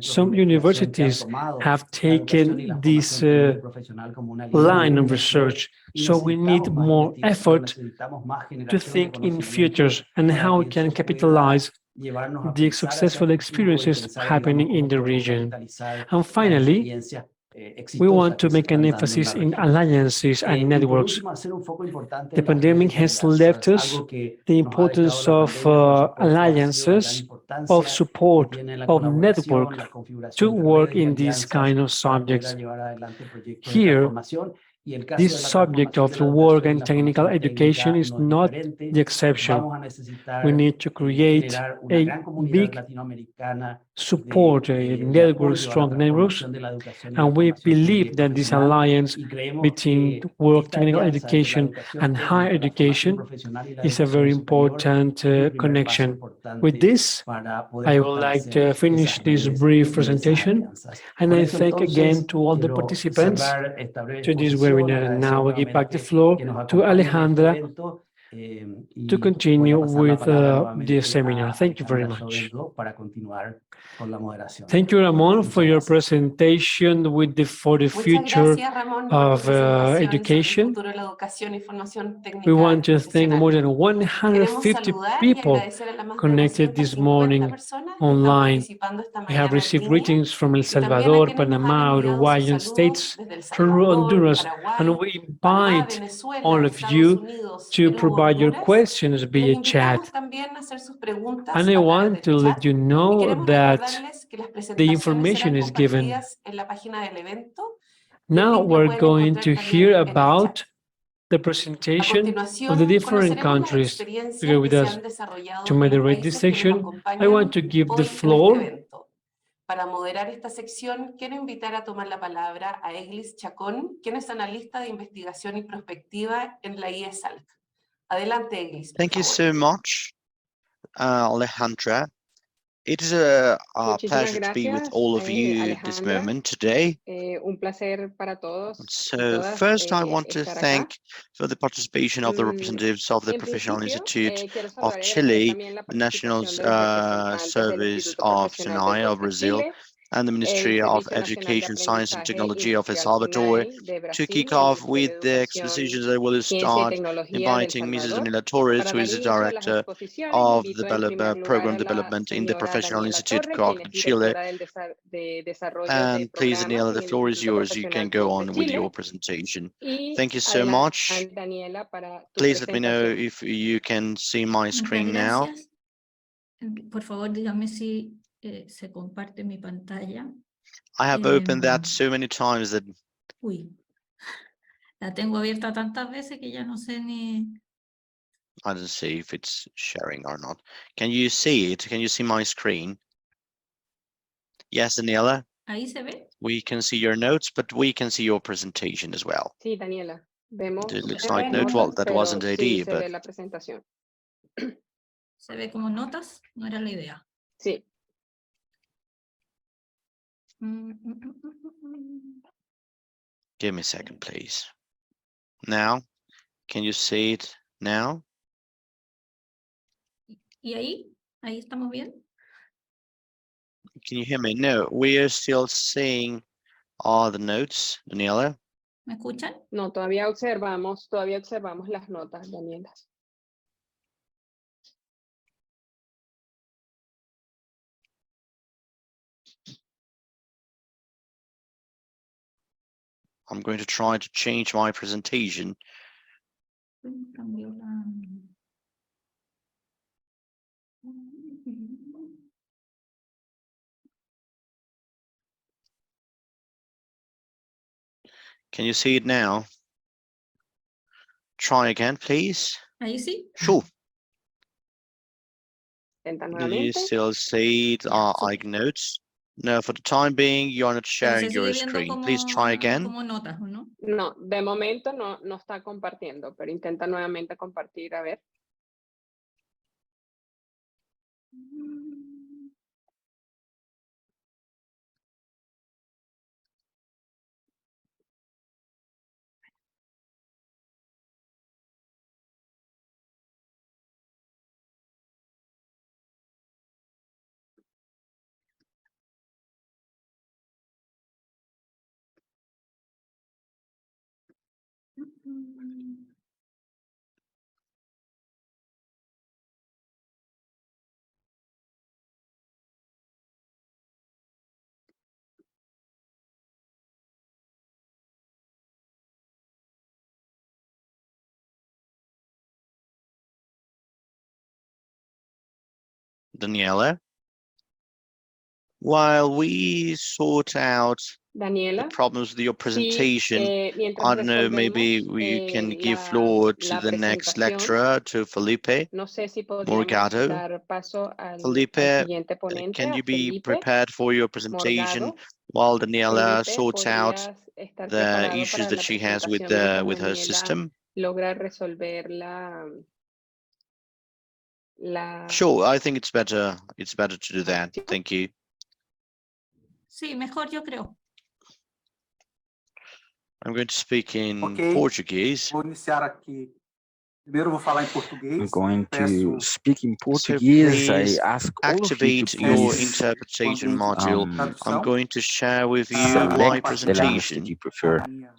Some universities have taken this line of research, so we need more effort to think in futures and how we can capitalize the successful experiences happening in the region. And finally, we want to make an emphasis in alliances and networks. The pandemic has left us the importance of alliances, of support, of network to work in these kind of subjects. Here, this subject of the work and technical education is not the exception. We need to create a big support, a network, strong networks, and we believe that this alliance between work, technical education, and higher education is a very important connection. With this, I would like to finish this brief presentation, and I thank again to all the participants to this webinar. Now I give back the floor to Alejandra to continue with the seminar. Thank you very much. Thank you, Ramon, for your presentation for the future of education. We want to thank more than 150 people connected this morning online. We have received greetings from El Salvador, Panama, Uruguay, United States, Peru, Honduras, and we invite all of you to provide your questions via chat. And I want to let you know that the information is given. Now we're going to hear about the presentation of the different countries together with us. To moderate this section, I want to give the floor Para moderar esta sección, quiero invitar a tomar la palabra a Eglis Chacón, quien es analista de investigación y prospectiva en la IESALC. Adelante, Eglis. Thank you so much, Alejandra. It is a pleasure to be with all of you this moment today. So first I want to thank for the participation of the representatives of the Professional Institute of Chile, the National Service of Sinai of Brazil, and the Ministry of Education, Science and Technology of El Salvador. To kick off with the expositions, I will start inviting Mrs. Daniela Torres, who is the Director of the Program Development in the Professional Institute DuoC Chile. And please, Daniela, the floor is yours. You can go on with your presentation. Thank you so much. Please let me know if you can see my screen now. Por favor, dígame si se comparte mi pantalla. I have opened that so many times that Uy, la tengo abierta tantas veces que ya no sé ni... I don't see if it's sharing or not. Can you see it? Can you see my screen? Yes, Daniela, ¿Ahí se ve? we can see your notes, but we can see your presentation as well. Sí, Daniela, vemos It looks las like note, notas, well, that pero wasn't the sí idea, se but ve la presentación. ¿Se ve como notas? No era la idea. Sí, give me a second, please. Now, can you see it now? ¿Y ahí? ¿Ahí estamos bien? Can you hear me? No, we are still seeing all the notes, Daniela. ¿Me escuchan? no, todavía observamos las notas, Daniela. I'm going to try to change my presentation. Cambió la... Can you see it now? Try again, please. ¿Ahí sí? Sure. Intenta Do you nuevamente. still see it, like notes? No, for the time being, you are not Pero sharing se your sigue viendo screen. como, Please try again. como notas, ¿o no? No, de momento no está compartiendo, pero intenta nuevamente compartir, a ver. Daniela, while we sort out the Daniela, problems with your sí, presentation, mientras I don't know, maybe resolvemos we can give la- floor to la the next presentación, lecturer, to Felipe no sé si podríamos Morgado. dar paso al Felipe, siguiente ponente, can a you be Felipe prepared for your presentation Morgado. while Daniela Felipe, sorts out podrías estar the preparado issues para that la she has with presentación with her mientras Daniela system? logra resolver la Sure, I think it's better to do that. acción. Thank you. Sí, mejor yo creo. I'm going to speak in Ok. Portuguese. Vou iniciar aqui. Primeiro eu vou falar em português. I'm going Peço to speak in So Portuguese. I please ask all of you to activate your please interpretation ambiente de module. I'm tradução. going to share with you select my the language that presentation. you prefer. A minha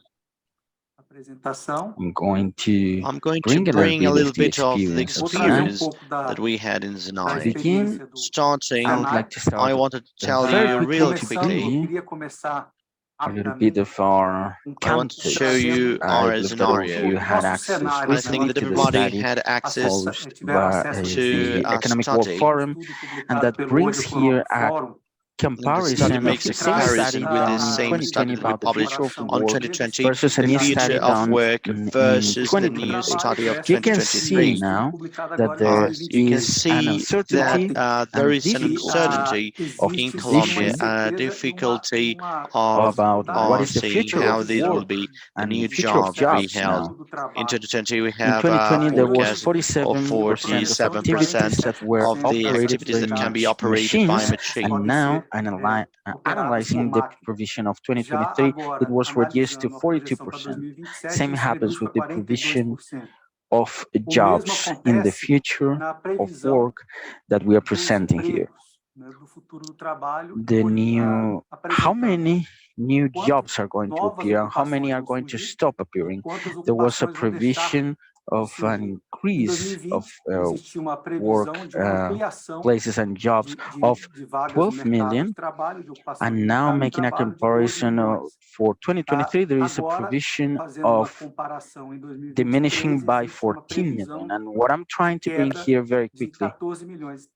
apresentação. I'm going to I'm going to bring bring a little the bit of the experience Vou of trazer Sinai. pouco that we had in Sinai. begin, experiência do Starting, I would Sinai. like to start I wanted to tell very you quickly real to Começando, bring eu quickly. you queria começar a little bit rapidamente of our I want to context. show you I our believe that all of scenario. you had Nosso access cenário, I recently think that to the everybody study had access published tiveram by acesso to the a Economic World study. Forum, estudo and publicado that pelo brings World here Economic a Forum, And the study comparison of makes the a same comparison study with done the in same study 2020 that we about the published future of on work 2020, versus a the new future study of done work in versus the 2023. new study of You can 2023. see now publicado that agora em there 2023. You can is an see that uncertainty there and is an difficulty uncertainty in existe sim uma Colombia, incerteza e difficulty uma of about what is the seeing future how of this will work be the and new future of job to be jobs held. now. do In trabalho. 2020, we In have a 2020, there was forecast of 47% of activities 47% that were of the operated activities by that can be operated by machines, machines. and now operadas analyzing por the máquina. provision of Já 2023, it agora, was reduced to analisando a projeção para 42%. 2027, Same isso happens reduz with para the provision 42%. of O mesmo jobs in the acontece future na of previsão work that we are dos presenting here. empregos, né, do futuro do trabalho, The new, how apresentando many new quantas jobs are going to novas appear and how many ocupações are vão going to surgir stop e appearing. quantas There was a ocupações vão deixar provision de of an surgir. Em increase of 2020, existiu uma work previsão de uma ampliação places and jobs of de vagas no 12 mercado million, de trabalho, de ocupação and de now mercado de making a trabalho de 12 comparison milhões. for 2023, there is a Agora, provision fazendo uma of comparação em 2023, diminishing by existe uma 14 million. previsão And what I'm trying de to bring queda here very de quickly, 14 milhões.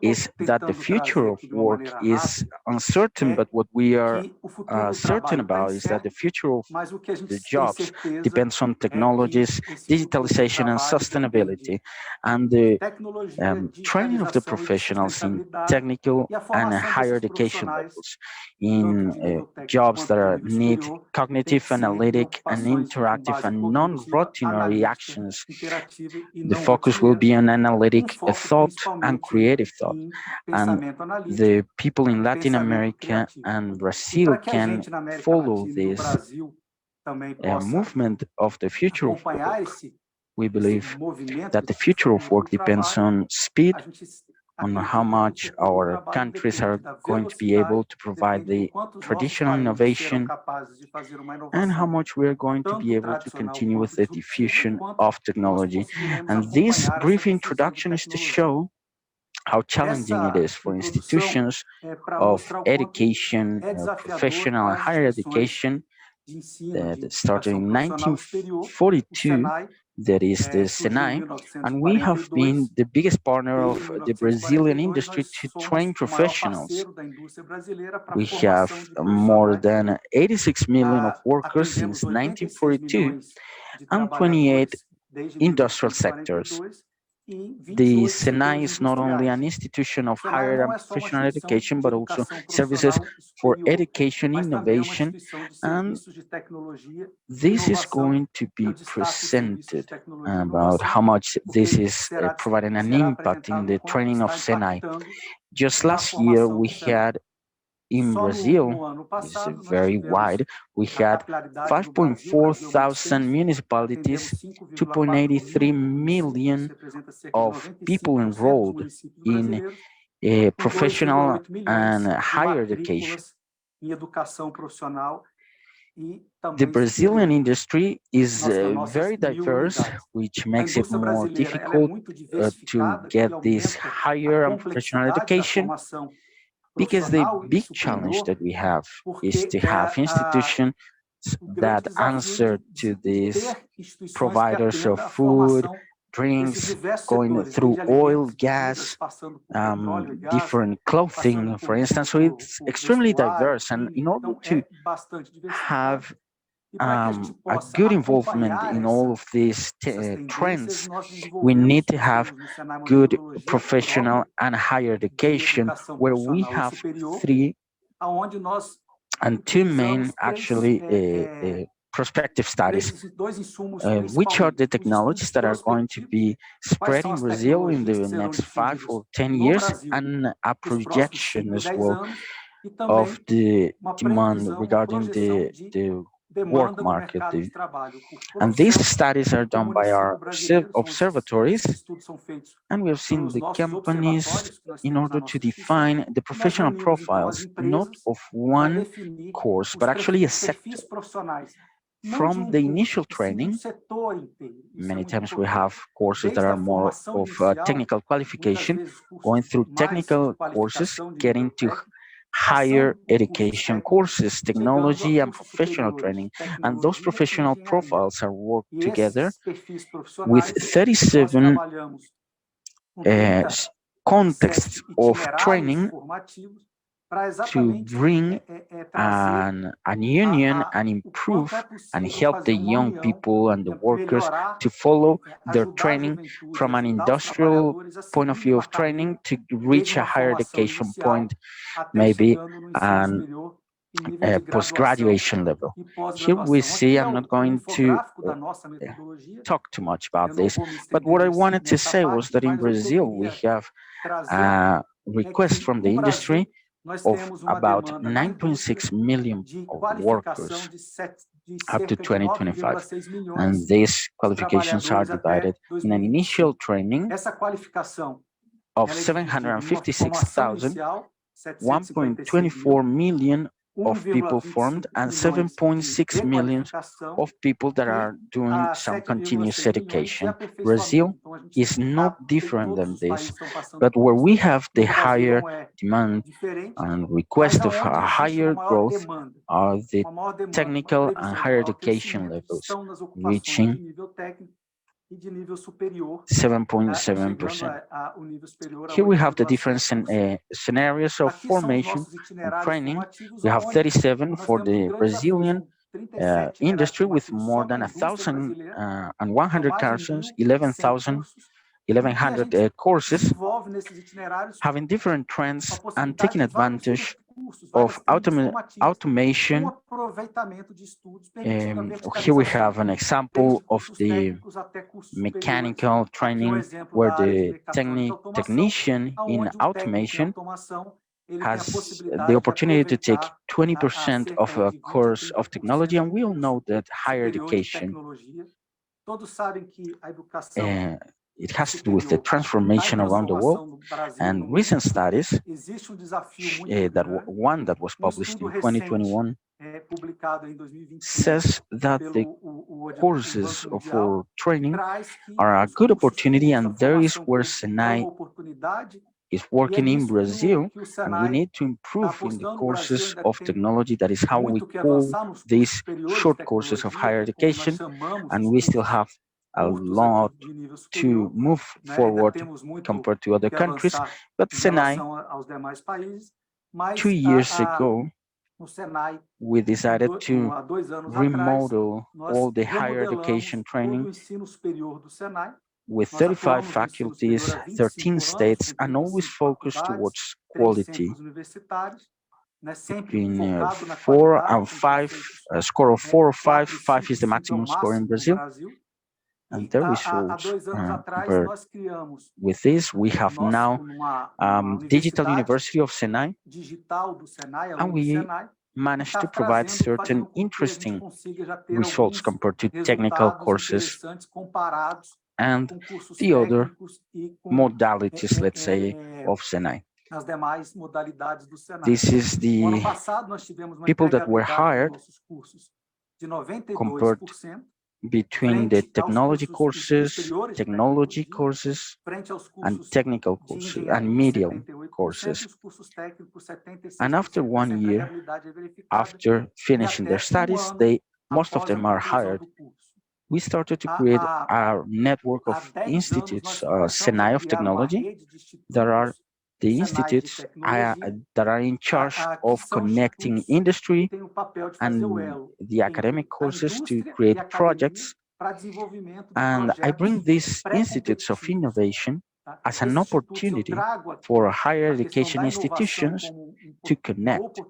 is that the future of work is uncertain, but what we are certain about is that the future of the jobs depends on technologies, digitalization, and sustainability, and the training of the professionals in technical and higher education levels, in jobs that need cognitive, analytic, and interactive and non-routinary actions. The focus will be on analytic thought and creative thought. And the people in Latin America and Brazil can follow this movement of the future of work. We believe that the future of work depends on speed, on how much our countries are going to be able to provide the traditional innovation, and how much we are going to be able to continue with the diffusion of technology. And this brief introduction is to show how challenging it is for institutions of education, professional and higher education, that started in 1942, that is the SENAI, and we have been the biggest partner of the Brazilian industry to train professionals. We have more than 86 million of workers since 1942 and 28 industrial sectors. The SENAI is not only an institution of higher and professional education, but also services for education, innovation, and this is going to be presented about how much this is providing an impact in the training of SENAI. Just last year, we had in Brazil, this is very wide, we had 5.4 thousand municipalities, 2.83 million of people enrolled in professional and higher education. The Brazilian industry is very diverse, which makes it more difficult to get this higher and professional education, because the big challenge that we have is to have institutions that answer to these providers of food, drinks, going through oil, gas, different clothing, for instance. So it's extremely diverse, and in order to have a good involvement in all of these trends, we need to have good professional and higher education, where we have three and two main actually prospective studies, which are the technologies that are going to be spread in Brazil in the next 5 or 10 years, and a projection as well of the demand regarding the work market. And these studies are done by our observatories, and we have seen the companies in order to define the professional profiles, not of one course, but actually a sector. From the initial training, many times we have courses that are more of technical qualification, going through technical courses, getting to higher education courses, technology and professional training. And those professional profiles are worked together with 37 contexts of training to bring an union and improve and help the young people and the workers to follow their training from an industrial point of view of training to reach a higher education point, maybe a post-graduation level. Here we see, I'm not going to talk too much about this, but what I wanted to say was that in Brazil, we have a request from the industry of about 9.6 million of workers up to 2025. And these qualifications are divided in an initial training of 756,000, 1.24 million of people formed, and 7.6 million of people that are doing some continuous education. Brazil is not different than this, but where we have the higher demand and request of a higher growth are the technical and higher education levels, reaching 7.7%. Here we have the different scenarios of formation and training. We have 37 for the Brazilian industry with more than 1,100 courses, 1,100 courses, having different trends and taking advantage of automation. Here we have an example of the mechanical training where the technician in automation has the opportunity to take 20% of a course of technology, and we all know that higher education it has to do with the transformation around the world, and recent studies, one that was published in 2021, says that the courses for training are a good opportunity, and there is where Senai is working in Brazil, and we need to improve in the courses of technology. That is how we call these short courses of higher education, and we still have a lot to move forward compared to other countries. But Senai, 2 years ago, we decided to remodel all the higher education training with 35 faculties, 13 states, and always focused towards quality. Between 4 and 5, a score of 4 or 5, 5 is the maximum score in Brazil. And the results, with this, we have now Digital University of Senai, and we managed to provide certain interesting results compared to technical courses and the other modalities, let's say, of Senai. This is the people that were hired compared between the technology courses, and technical courses, and medium courses. And after 1 year, after finishing their studies, most of them are hired. We started to create our network of institutes, Senai of Technology. There are the institutes that are in charge of connecting industry and the academic courses to create projects. And I bring these institutes of innovation as an opportunity for higher education institutions to connect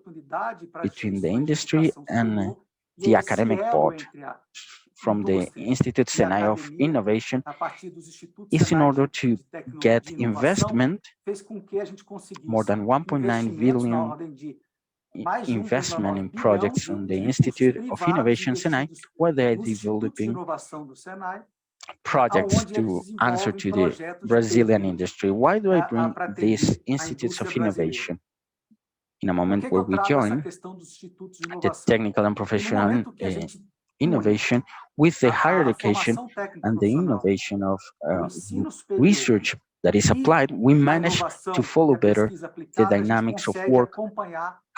between the industry and the academic part. From the Institute Senai of Innovation is in order to get investment, more than 1.9 billion investment in projects on the Institute of Innovation Senai, where they are developing projects to answer to the Brazilian industry. Why do I bring these institutes of innovation? In a moment where we join the technical and professional innovation with the higher education and the innovation of research that is applied, we manage to follow better the dynamics of work,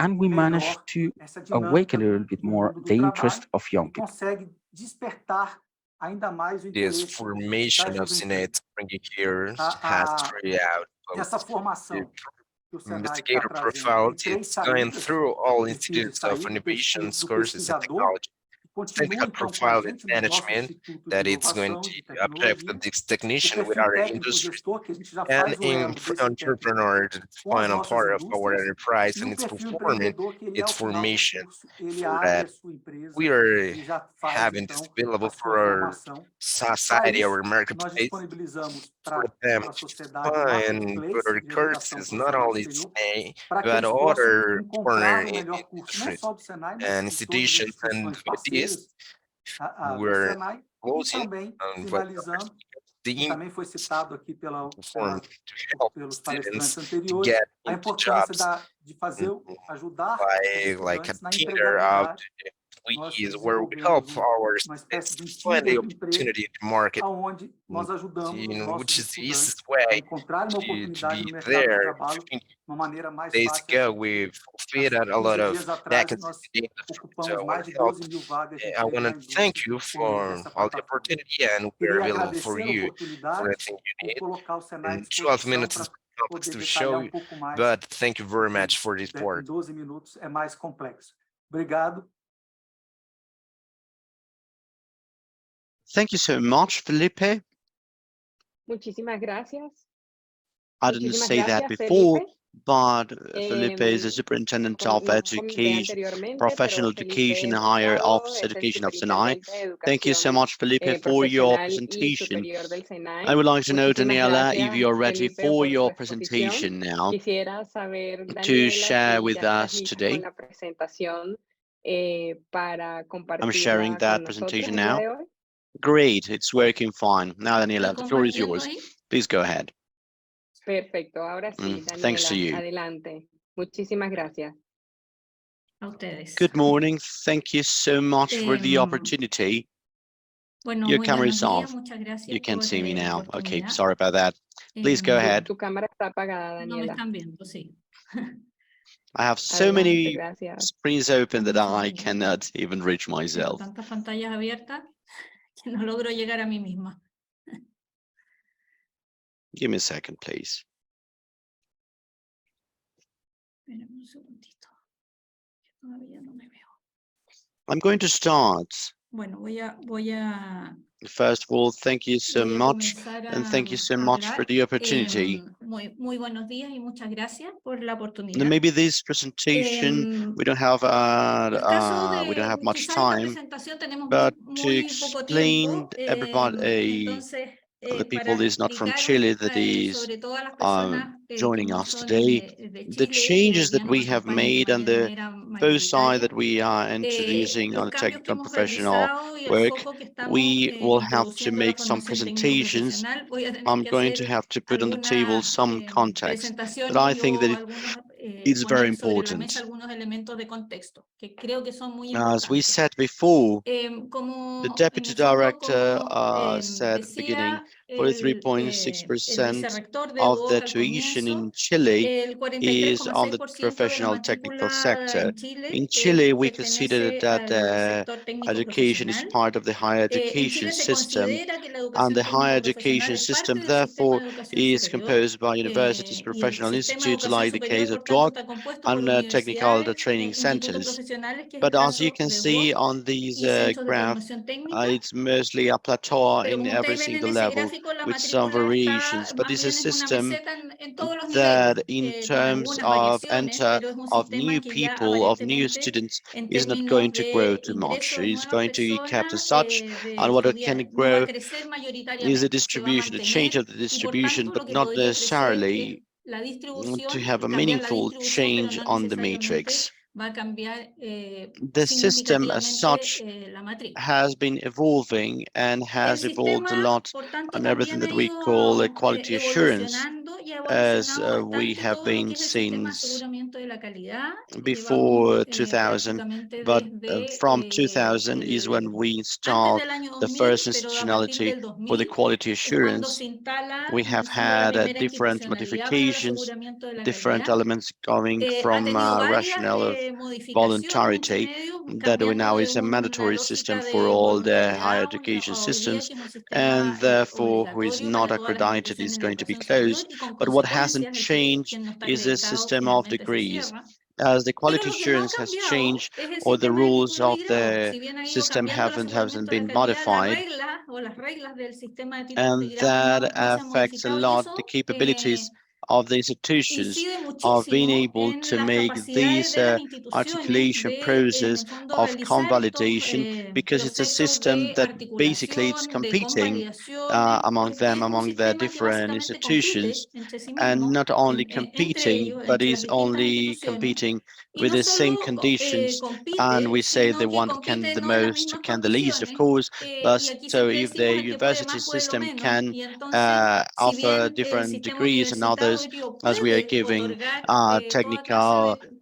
and we manage to awake a little bit more the interest of young people. This formation of Senai bringing here has carried out the investigator profile. It's going through all institutes of innovation, courses, and technology. Technical profile and management that it's going to object this technician with our industry and in entrepreneur, the final part of our enterprise and its performance, its formation, for that we are having this available for our society, our marketplace, for them to find better courses, not only Senai, but other partner industries and institutions, and with this, we're closing on what the perform to help students to get into jobs by like a tier of where we help our uma espécie de students ensino find the de emprego, opportunity in the market, aonde nós ajudamos os which nossos is the estudantes easiest a way encontrarem uma to oportunidade be no mercado de there. trabalho 15 de uma maneira mais days fácil e ago, assertiva. we fulfilled a 15 lot of dias atrás, vacancies nós in the field, so ocupamos I mais want de to help. 12 mil vagas de I emprego want na to thank indústria you por meio for dessa all the plataforma. opportunity, and we're Queria available for agradecer a you for oportunidade anything you por need. colocar o Senai à And 12 disposição minutes is para complex poder to show detalhar you, pouco mais, but thank you very porque much for this em part. 12 minutos é mais complexo. Obrigado. Thank you so much, Felipe. Muchísimas gracias. I didn't Muchísimas say that gracias, before, Felipe. but Felipe is the superintendent of No comenté education, anteriormente, professional pero education, Felipe and higher Mercado office es el education of Sinai. superintendente de Thank you so educación much, Felipe, for your profesional y presentation. superior del SENAI. I would like to know, Muchísimas Daniela, if gracias, you're ready Felipe, for por your tu exposición. presentation now Quisiera saber, to Daniela, share si with ya estás us lista today. con la presentación para I'm sharing compartirla that con nosotros presentation el día now. de hoy. Great, it's working fine. Now, Daniela, the floor is yours. Please go ahead. Perfecto, ahora sí, Thanks to Daniela, you. adelante. Muchísimas gracias. A ustedes. Good morning. Thank you so much for the opportunity. Bueno, Your muy camera buenos is días. off. Muchas gracias You can por see me la now. Okay, oportunidad. sorry about that. Please go ahead. Tu cámara está apagada, No me Daniela. están viendo, sí. I have so Adelante, many gracias. screens open that Dame un I segundo. cannot even reach Tengo myself. tantas pantallas abiertas que no logro llegar a mí misma. Give me a second, please. Espérame un segundito. Que todavía no me veo. I'm going to start. Bueno, voy a First of all, thank you so much, comenzar and thank you so a much for hablar. the opportunity. Muy buenos días y muchas gracias por la Now, oportunidad. maybe this presentation we don't have much Quizá esta time, presentación tenemos but to muy poco tiempo. explain everybody, Entonces, the para people is not from explicar Chile that is sobre todo a las personas que joining no us son today, de the Chile, que hoy changes día that nos we have acompañan made and de the manera foci mayoritaria. that we are introducing on Los the cambios que technical and hemos professional realizado y el work, foco que estamos we will have to introduciendo a la make some formación presentations. técnico-profesional. Voy a tener I'm que going to hacer have to put on the table algunas some context, but I presentaciones think that o algunos it's very poner sobre la mesa important. algunos elementos de contexto que creo que son muy As we importantes. said before, Como the en deputy el fondo, director como said at the beginning, decía el 43.6% vicerrector de of DuoC the al tuition comienzo, in Chile el is on the 43,6% de la professional technical matrícula sector. en Chile In Chile, we consider pertenece that al sector education is técnico-profesional. part of the higher En education Chile se system, considera que la and the educación higher técnico-profesional education es parte system, del sistema therefore, de educación is superior composed by universities, y el professional sistema de institutes, educación like the superior, case of por tanto, DuoC, está compuesto por and technical universidades, training institutos centers. profesionales, que es el But as you caso can de see DuoC, on these y centros de graph, formación técnica. it's mostly a plateau Pero in como every ustedes ven en single ese level gráfico, la with some matrícula variations. está, But más it's a bien es una system meseta en todos los that niveles, in con terms algunas of variaciones, enter pero es un of sistema new que ya people, of new aparentemente, students, en is not términos going to grow de too much. ingresos, It's nuevas going to be kept personas, as such, de and what it can estudiar, no va a grow crecer is the mayoritariamente, se va a distribution, the change mantener, of the y por distribution, tanto but lo que not podría crecer es necessarily la to distribución have y a cambiar la meaningful distribución, pero change no on the necesariamente matrix. va a cambiar The system as such significativamente la matrícula. has been evolving and El has evolved a sistema, lot por tanto, on everything también that ha we ido call a quality assurance, evolucionando y ha as evolucionado we bastante have todo lo que been es el sistema de since aseguramiento de la calidad. Vamos before 2000, prácticamente but desde from 2000 is when we antes installed del año the 2000, first pero a partir institutionality del for the 2000 quality es cuando assurance. se instala We en have el fondo la had primera different institucionalidad para el modifications, aseguramiento de la different calidad. elements coming Ha from tenido varias rationale of modificaciones entre voluntarity, medio, that we cambiando now de is a una mandatory system lógica for de all the higher voluntariedad education a hoy día, systems, que es un and sistema therefore who is obligatorio not para todas las accredited is instituciones de going to be educación superior closed. y con But what hasn't consecuencias changed quien no está is the acreditado system of finalmente se degrees. cierra. As the Pero quality lo que no ha assurance has cambiado changed, es el or the sistema de rules títulos of y grados. the Si bien ha ido system cambiando el hasn't aseguramiento de la been calidad, la modified, regla o las reglas del sistema de títulos y and grados that no se han affects a modificado, y lot the eso capabilities of the institutions incide of being muchísimo able en to las make capacidades these de las instituciones articulation de, en process el fondo, of realizar estos convalidation, because it's a procesos system de that basically it's articulación, de competing convalidaciones, among porque them, es un among the sistema que different básicamente institutions, compite entre sí and mismo, not only entre competing, ellos, but entre las is distintas only instituciones, competing y with no the same solo conditions. And compite, we say the sino que one that can compite the no en las most mismas can the least, of condiciones, course. But y aquí so siempre if the decimos el que puede university más puede lo system menos, can y entonces, si offer bien el different sistema degrees and others, universitario as we are puede giving otorgar toda clase technical de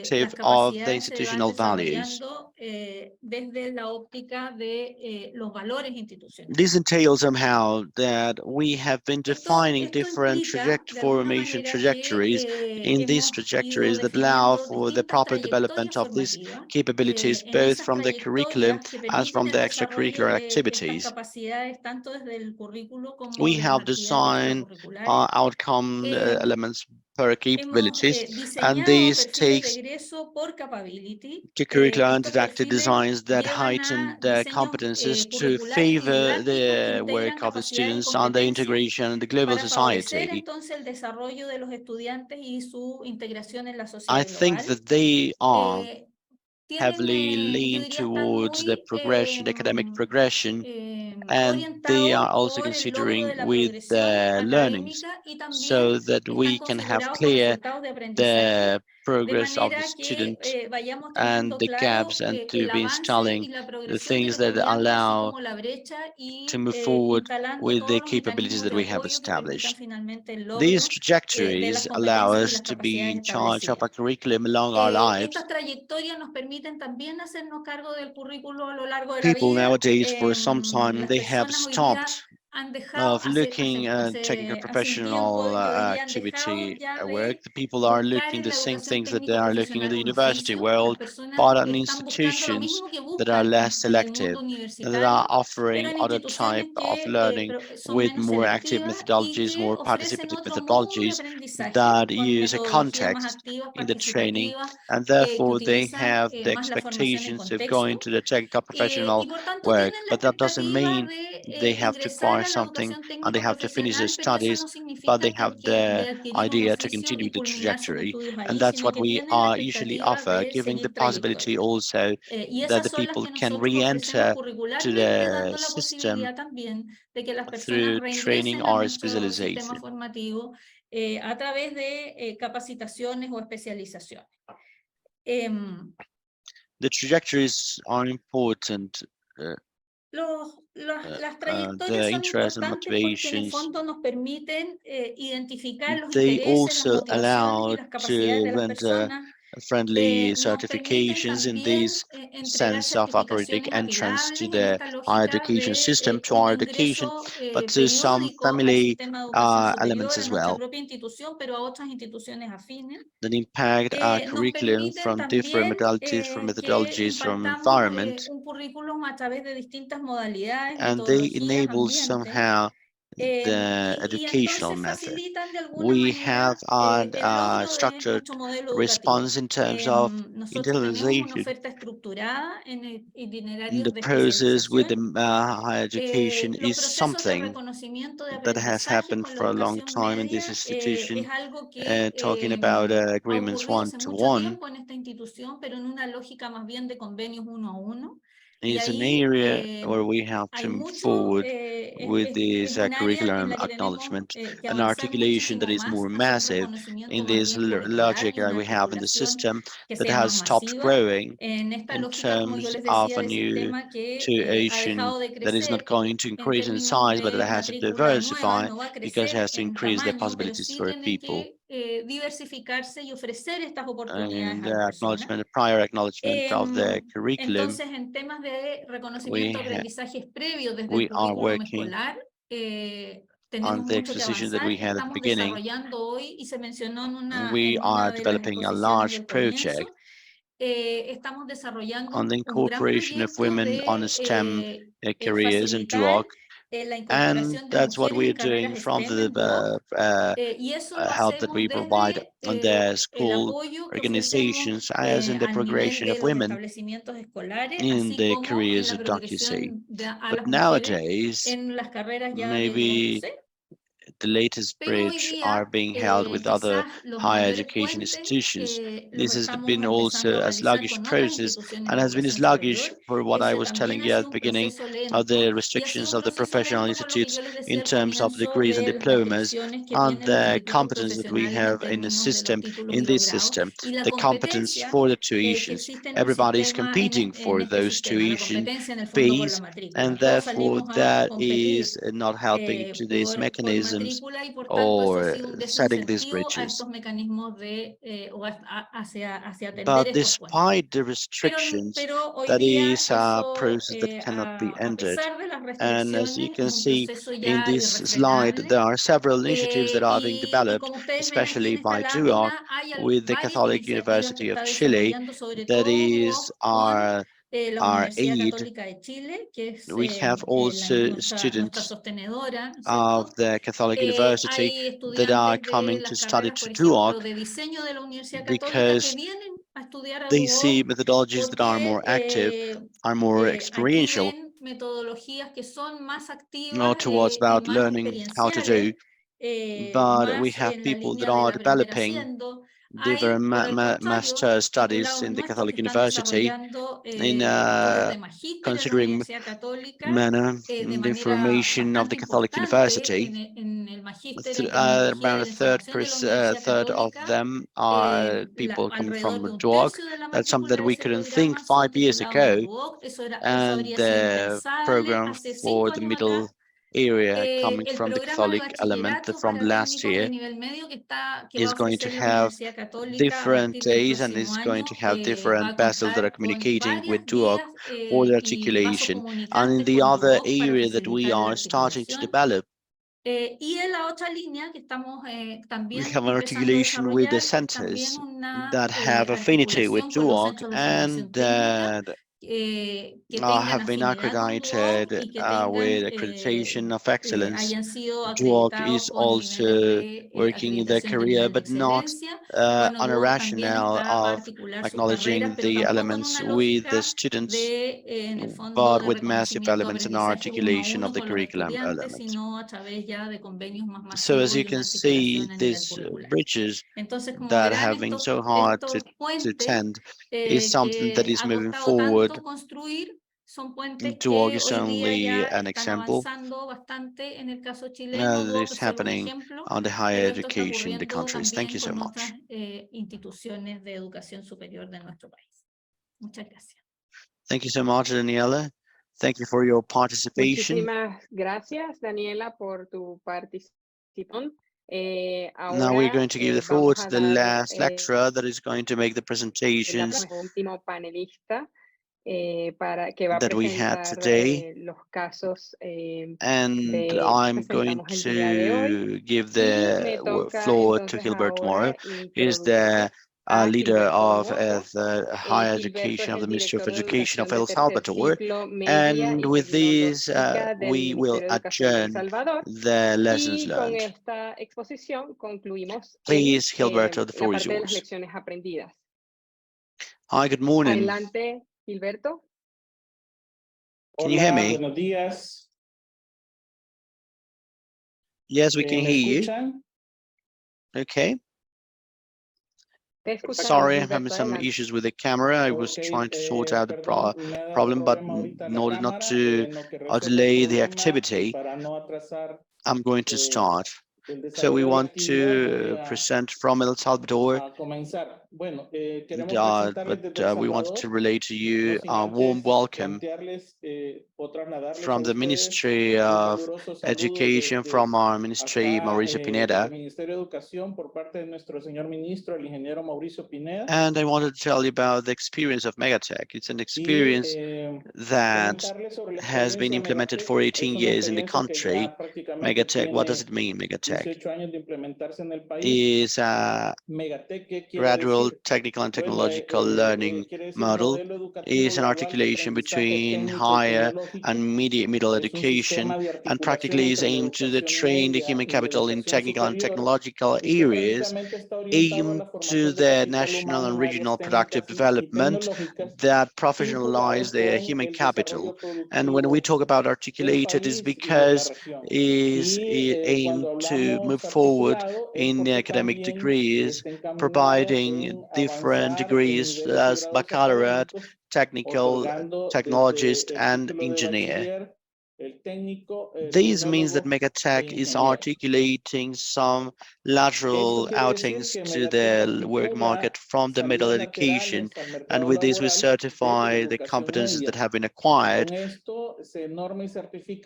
perspective of the institutional values. Desde la óptica de los valores institucionales. This entails somehow that we have been defining different formation trajectories in these trajectories that allow for the proper development of have these capabilities both from the curriculum as from the extracurricular activities. We have designed outcome elements per capabilities, and these takes curricular and didactic designs that heighten the competences to favor the work of the students and the integration in the global society. I think that they are heavily leaned towards the progression, academic progression, and they are also considering with the learnings so that we can have clear the progress of the student and the gaps, and to be installing the things that allow to move forward with the capabilities that we have established. These trajectories allow us to be in charge of a curriculum along our lives. People nowadays, for some time, they have stopped of looking at technical professional activity work. The people are looking the same things that they are looking in the university world, but in institutions that are less selective, that are offering other type of learning with more active methodologies, more participative methodologies that use a context in the training, and therefore they have the expectations of going to the technical professional work. But that doesn't mean they have to acquire something and they have to finish their studies, but they have the idea to continue the trajectory. And that's what we are usually offer, giving the possibility also that the people can re-enter to the system through training or specialization. A través de capacitaciones o especializaciones. The trajectories are important. Las The trayectorias son interests and importantes porque en el motivations, fondo nos permiten identificar los they intereses, la also motivación y allow las capacidades to de las render personas. friendly Nos permiten certifications in también this entregar sense of operating certificaciones entrance to apilables en the esta higher lógica education system, de to un our education, ingreso but to some periódico al family sistema de educación elements superior, a as nuestra well, propia institución, pero a otras instituciones afines. that impact our Nos curriculum permiten from different también modalities, from que methodologies, from impartamos environment, un currículum a través de distintas modalidades, and they metodologías, enable ambientes. somehow the Y educational entonces method. facilitan de alguna We manera have a el logro de structured nuestro modelo educativo. response in terms of Nosotros tenemos una internalization oferta estructurada en itinerarios the de process with the especialización. higher education Los is procesos de something reconocimiento de that has aprendizaje happened con la for a long educación time in this media institution, es algo que talking about ha agreements ocurrido hace mucho one-to-one. tiempo en esta institución, pero en una lógica más bien de convenios uno a uno. Y Is an ahí area where we have hay to move mucho, forward with es this un área en curriculum la que tenemos acknowledgement, que an avanzar articulation that muchísimo is más more hacia un massive reconocimiento in más this bien curricular logic y that una we have in the articulación system que that sea has más stopped masiva growing en esta in lógica, como yo terms les of decía, a de new sistema que ha tuition dejado de that is not crecer going to en increase in términos size, but it de has to matrículas nuevas, diversify no va a because it crecer has to en increase the tamaño, pero possibilities sí for tiene people. que diversificarse y ofrecer estas oportunidades And a las personas. acknowledgement, prior acknowledgement of the curriculum, Entonces, en temas de we reconocimiento de aprendizajes previos desde el we are currículum working escolar, on tenemos the mucho que exposition that avanzar. we had at the Estamos beginning. desarrollando hoy, y se mencionó We en are una de las developing a exposiciones large del project comienzo, estamos desarrollando on the un gran incorporation of proyecto women on STEM de careers in facilitar DuoC, la and incorporación de that's what mujeres we en are doing carreras from STEM en DuoC, y eso lo help that hacemos we provide desde on the el school apoyo que ofrecemos organizations as in the al nivel progression de of los women establecimientos escolares, in así the como en careers la of DuoC. progresión a But las mujeres nowadays, en las carreras ya del grupo maybe C. the latest Pero hoy bridge are día being held with other quizás los higher mayores education puentes institutions. los This has estamos been also empezando a a realizar sluggish con otras process instituciones and de has been educación sluggish superior. for what I Ese was telling también ha you at sido the un beginning proceso of lento the y ha sido restrictions un of the proceso professional lento por lo que institutes yo les decía in al terms of comienzo degrees and de las diplomas restricciones que and tienen los the institutos competence that we profesionales en have in the términos de los system, títulos y in los this grados system, y la the competence competencia for the que tuitions. existe en el Everybody is sistema, competing en for este those sistema, la tuition competencia en el fondo por la fees, matrícula. and Todos therefore salimos a that competir is not helping to these por mechanisms programs or setting these bridges. But despite the restrictions, that is a process that cannot be ended. And as you can see in this slide, there are several initiatives that are being developed, especially by DuoC, with the Catholic University of Chile, that is our aid. We have also students of the Catholic University that are coming to study to DuoC because they see methodologies that are more active, are more experiential, towards about learning how to do. But we have people that are developing different master studies in the Catholic University in considering manner the information of the Catholic University. Around a third of them are people coming from DuoC. That's something that we couldn't think 5 years ago. And the program for the middle area coming from the Catholic element from last year is going to have different days and is going to have different vessels that are communicating with DuoC for the articulation. And in the other area that we are starting to develop, we have an articulation with the centers that have affinity with DuoC and that have been accredited with accreditation of excellence. DuoC is also working in their career, but not on a rationale of acknowledging the elements with the students, but with massive elements in our articulation of the curriculum elements. So as you can see, these bridges that have been so hard to tend is something that is moving forward. DuoC is only an example. This is happening on the higher education in the countries. Thank you so much. Thank you so much, Daniela. Thank you for your participation. Muchísimas gracias, Daniela, por tu participación. Now we're going to give the floor to the last lecturer that is going to make the presentations that we had today. And I'm going to give the floor to Gilbert Moro. He's the leader of the higher education of the Ministry of Education of El Salvador. And with this, we will adjourn the lessons learned. Please, Gilberto, the floor is yours. Hi, good morning. Adelante, Gilberto. Can you hear me? Buenos días. Yes, we can hear you. Okay. Sorry, I'm having some issues with the camera. I was trying to sort out the problem, but in order not to delay the activity, I'm going to start. So we want to present from El Salvador, but we wanted to relay to you a warm welcome from the Ministry of Education, from our Ministry, Mauricio Pineda. And I wanted to tell you about the experience of Megatech. It's an experience that has been implemented for 18 years in the country. Megatech, what does it mean, Megatech? Is a gradual technical and technological learning model. Is an articulation between higher and middle education, and practically is aimed to train the human capital in technical and technological areas, aimed to the national and regional productive development that professionalize their human capital. And when we talk about articulated, is because is aimed to move forward in the academic degrees, providing different degrees as baccalaureate, technical, technologist, and engineer. This means that Megatech is articulating some lateral outings to the work market from the middle education, and with this we certify the competencies that have been acquired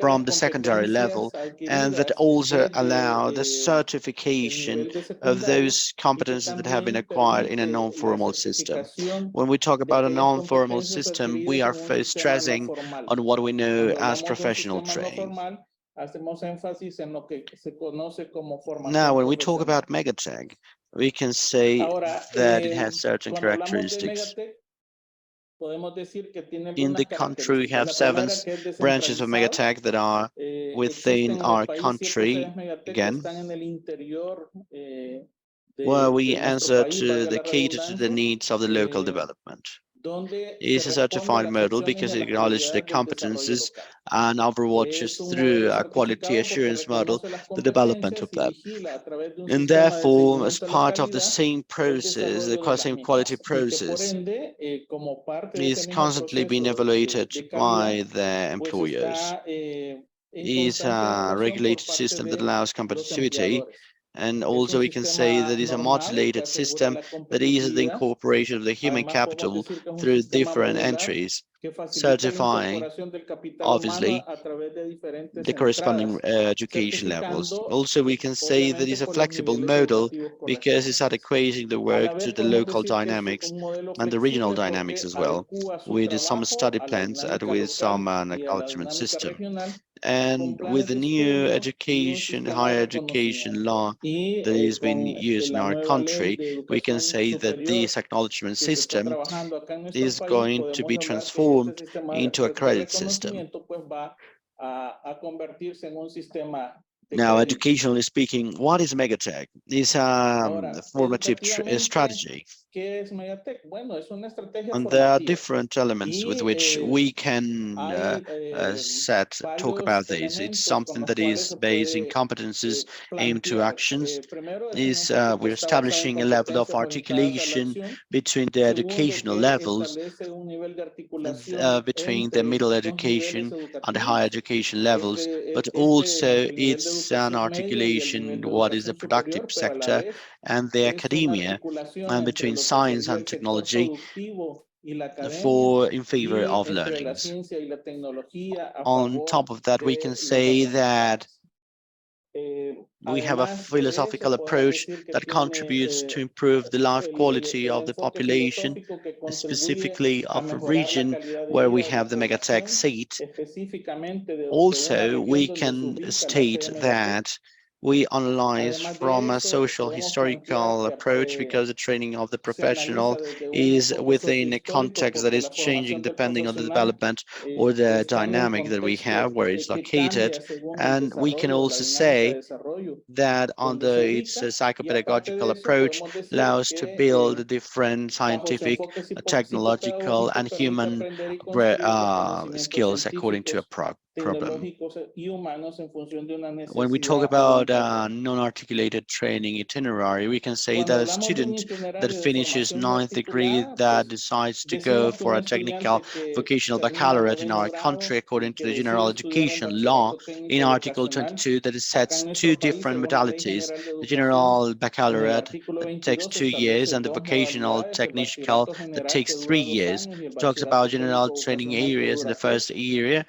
from the secondary level, and that also allow the certification of those competencies that have been acquired in a non-formal system. When we talk about a non-formal system, we are first stressing on what we know as professional training. Now, when we talk about Megatech, we can say that it has certain characteristics. In the country, we have 7 branches of Megatech that are within our country, again, where we answer to the cater to the needs of the local development. It is a certified model because it acknowledges the competences and overwatches through a quality assurance model the development of them. And therefore, as part of the same process, the same quality process, is constantly being evaluated by the employers. It is a regulated system that allows competitivity, and also we can say that it's a modulated system that is the incorporation of the human capital through different entries, certifying, obviously, the corresponding education levels. Also, we can say that it's a flexible model because it's adequating the work to the local dynamics and the regional dynamics as well, with some study plans and with some acknowledgement system. And with the new education, higher education law that is being used in our country, we can say that this acknowledgement system is going to be transformed into a credit system. Now, educationally speaking, what is Megatech? It's a formative strategy. And there are different elements with which we can talk about this. It's something that is based in competences aimed to actions. We're establishing a level of articulation between the educational levels, between the middle education and the higher education levels, but also it's an articulation what is the productive sector and the academia, and between science and technology in favor of learnings. On top of that, we can say that we have a philosophical approach that contributes to improve the life quality of the population, specifically of a region where we have the Megatech seat. Also, we can state that we analyze from a social historical approach because the training of the professional is within a context that is changing depending on the development or the dynamic that we have where it's located. And we can also say that under its psychopedagogical approach allows to build different scientific, technological, and human skills according to a problem. When we talk about non-articulated training itinerary, we can say that a student that finishes 9th degree that decides to go for a technical vocational baccalaureate in our country according to the general education law in Article 22 that it sets 2 different modalities, the general baccalaureate that takes 2 years and the vocational technical that takes 3 years. It talks about general training areas in the first area,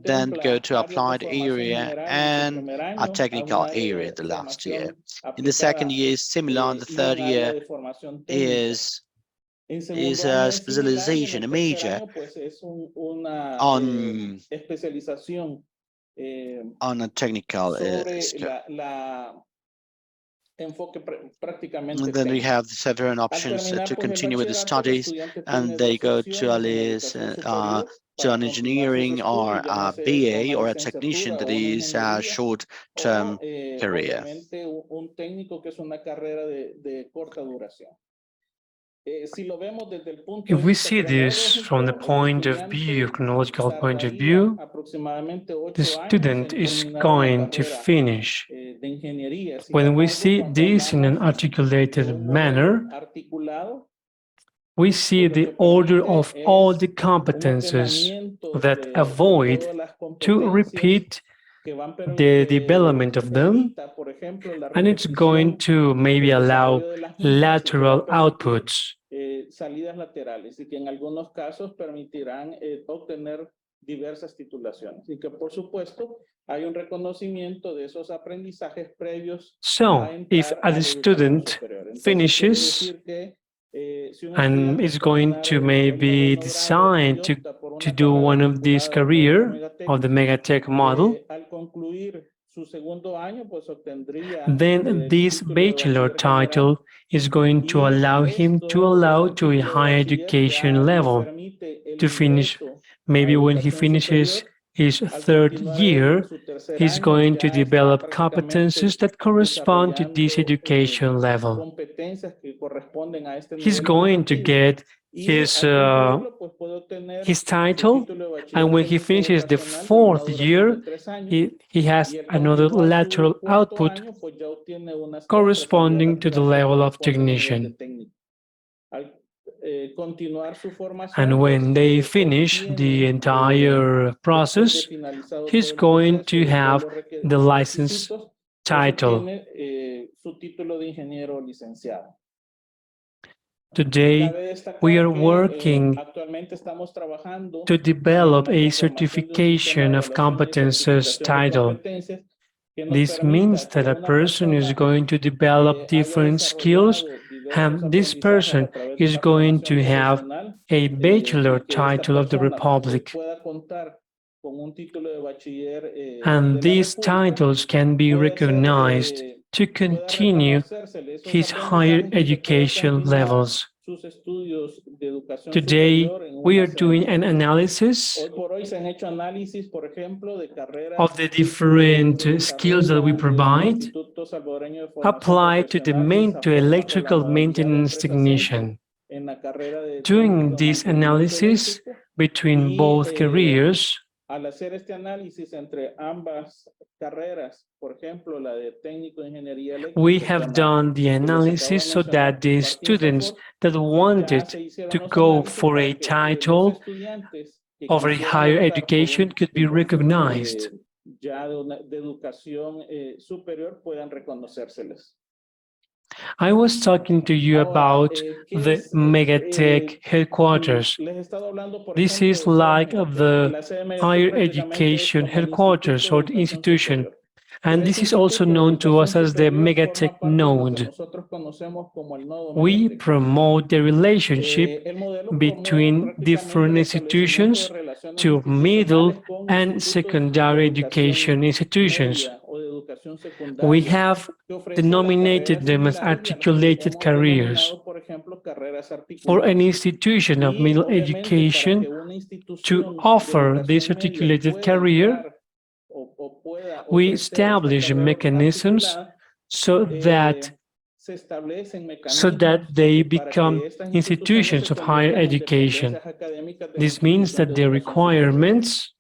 then go to applied area and a technical area in the last year. In the second year is similar, and the third year is a specialization, a major on a technical skill. And then we have several options to continue with the studies, and they go to an engineering or a BA or a technician that is a short-term career. If we see this from the point of view, chronological point of view, the student is going to finish. When we see this in an articulated manner, we see the order of all the competences that avoid to repeat the development of them, and it's going to maybe allow lateral outputs. Salidas laterales y que en algunos casos permitirán obtener diversas titulaciones y que por supuesto hay un reconocimiento de esos aprendizajes previos. So, if a student finishes and is going to maybe decide to do one of these career of the Megatech model, then this bachelor title is going to allow him to a higher education level to finish. Maybe when he finishes his third year, he's going to develop competencies that correspond to this education level. He's going to get his title, and when he finishes the fourth year, he has another lateral output corresponding to the level of technician. And when they finish the entire process, he's going to have the license title. Today, we are working to develop a certification of competences title. This means that a person is going to develop different skills, and this person is going to have a bachelor title of the Republic. And these titles can be recognized to continue his higher education levels. Today, we are doing an analysis of the different skills that we provide applied to the electrical maintenance technician. Doing this analysis between both careers, Al hacer este análisis entre ambas carreras, por ejemplo, la de técnico de ingeniería eléctrica, we have done the analysis so that the students that wanted to go for a title of a higher education could be recognized. Ya de educación superior puedan reconocérseles. I was talking to you about the Megatech headquarters. This is like the higher education headquarters or the institution, and this is also known to us as the Megatech node. We promote the relationship between different institutions to middle and secondary education institutions. We have denominated them as articulated careers. For an institution of middle education to offer this articulated career, we establish mechanisms so that they become institutions of higher education. This means that the requirements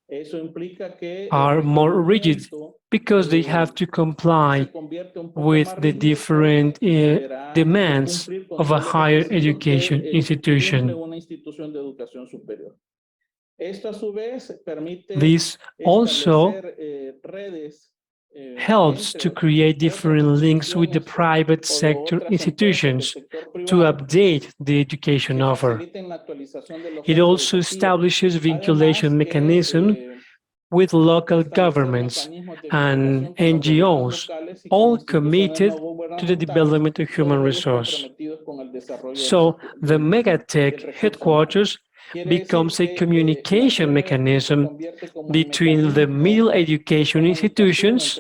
are more rigid because they have to comply with the different demands of a higher education institution. This also helps to create different links with the private sector institutions to update the education offer. It also establishes vinculation mechanisms with local governments and NGOs, all committed to the development of human resource. So the Megatech headquarters becomes a communication mechanism between the middle education institutions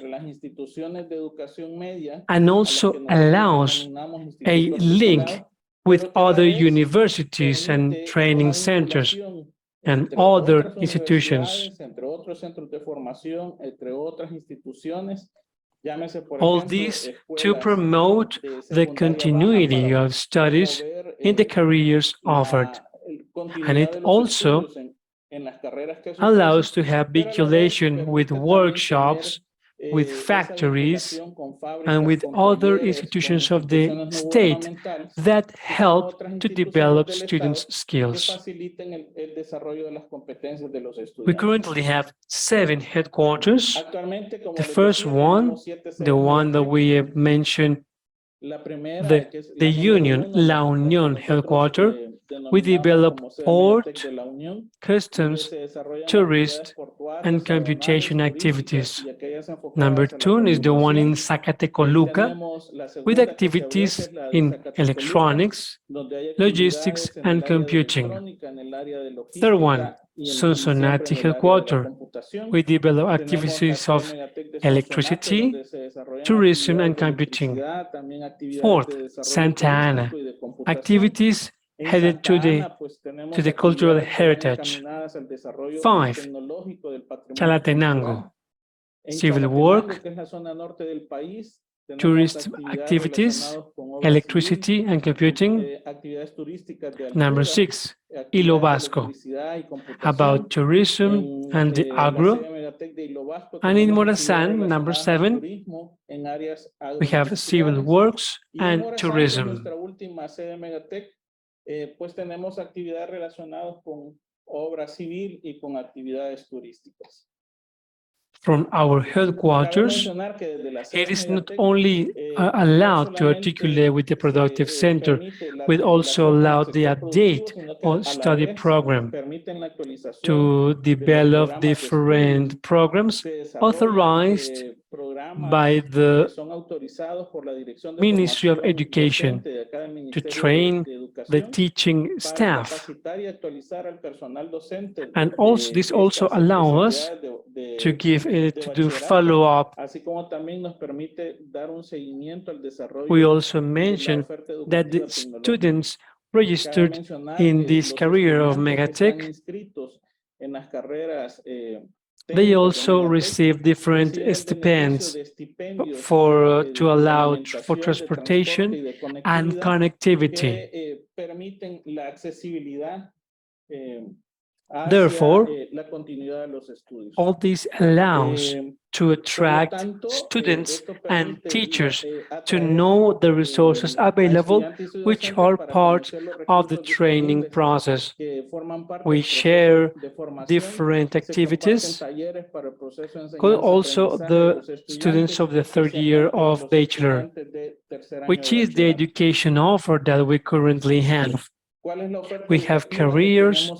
and also allows a link with other universities and training centers and other institutions. All this to promote the continuity of studies in the careers offered. And it also allows to have vinculation with workshops with factories, and with other institutions of the state that help to develop students' skills. We currently have 7 headquarters. The first one, the one that we have mentioned, the Union, La Unión headquarter, we develop port, customs, tourist, and computation activities. Number 2 is the one in Zacatecoluca, with activities in electronics, logistics, and computing. Third one, Sonsonate headquarter. We develop activities of electricity, tourism, and computing. Fourth, Santa Ana, activities headed to the cultural heritage. 5, Chalatenango, civil work, tourist activities, electricity and computing. Number 6, Ilo Vasco, about tourism and the agro. And in Morazán, number 7, we have civil works and tourism. Pues tenemos actividades relacionadas con obra civil y con actividades turísticas. From our headquarters, it is not only allowed to articulate with the productive center, we also allow the update of study program to develop different programs authorized by the Ministry of Education to train the teaching staff. And also, this also allows us to do follow-up. We also mentioned that the students registered in this career of Megatech, they also receive different stipends to allow for transportation and connectivity. Therefore, all this allows to attract students and teachers to know the resources available, which are part of the training process. We share different activities, also the students of the 3rd year of bachelor, which is the education offer that we currently have. We have careers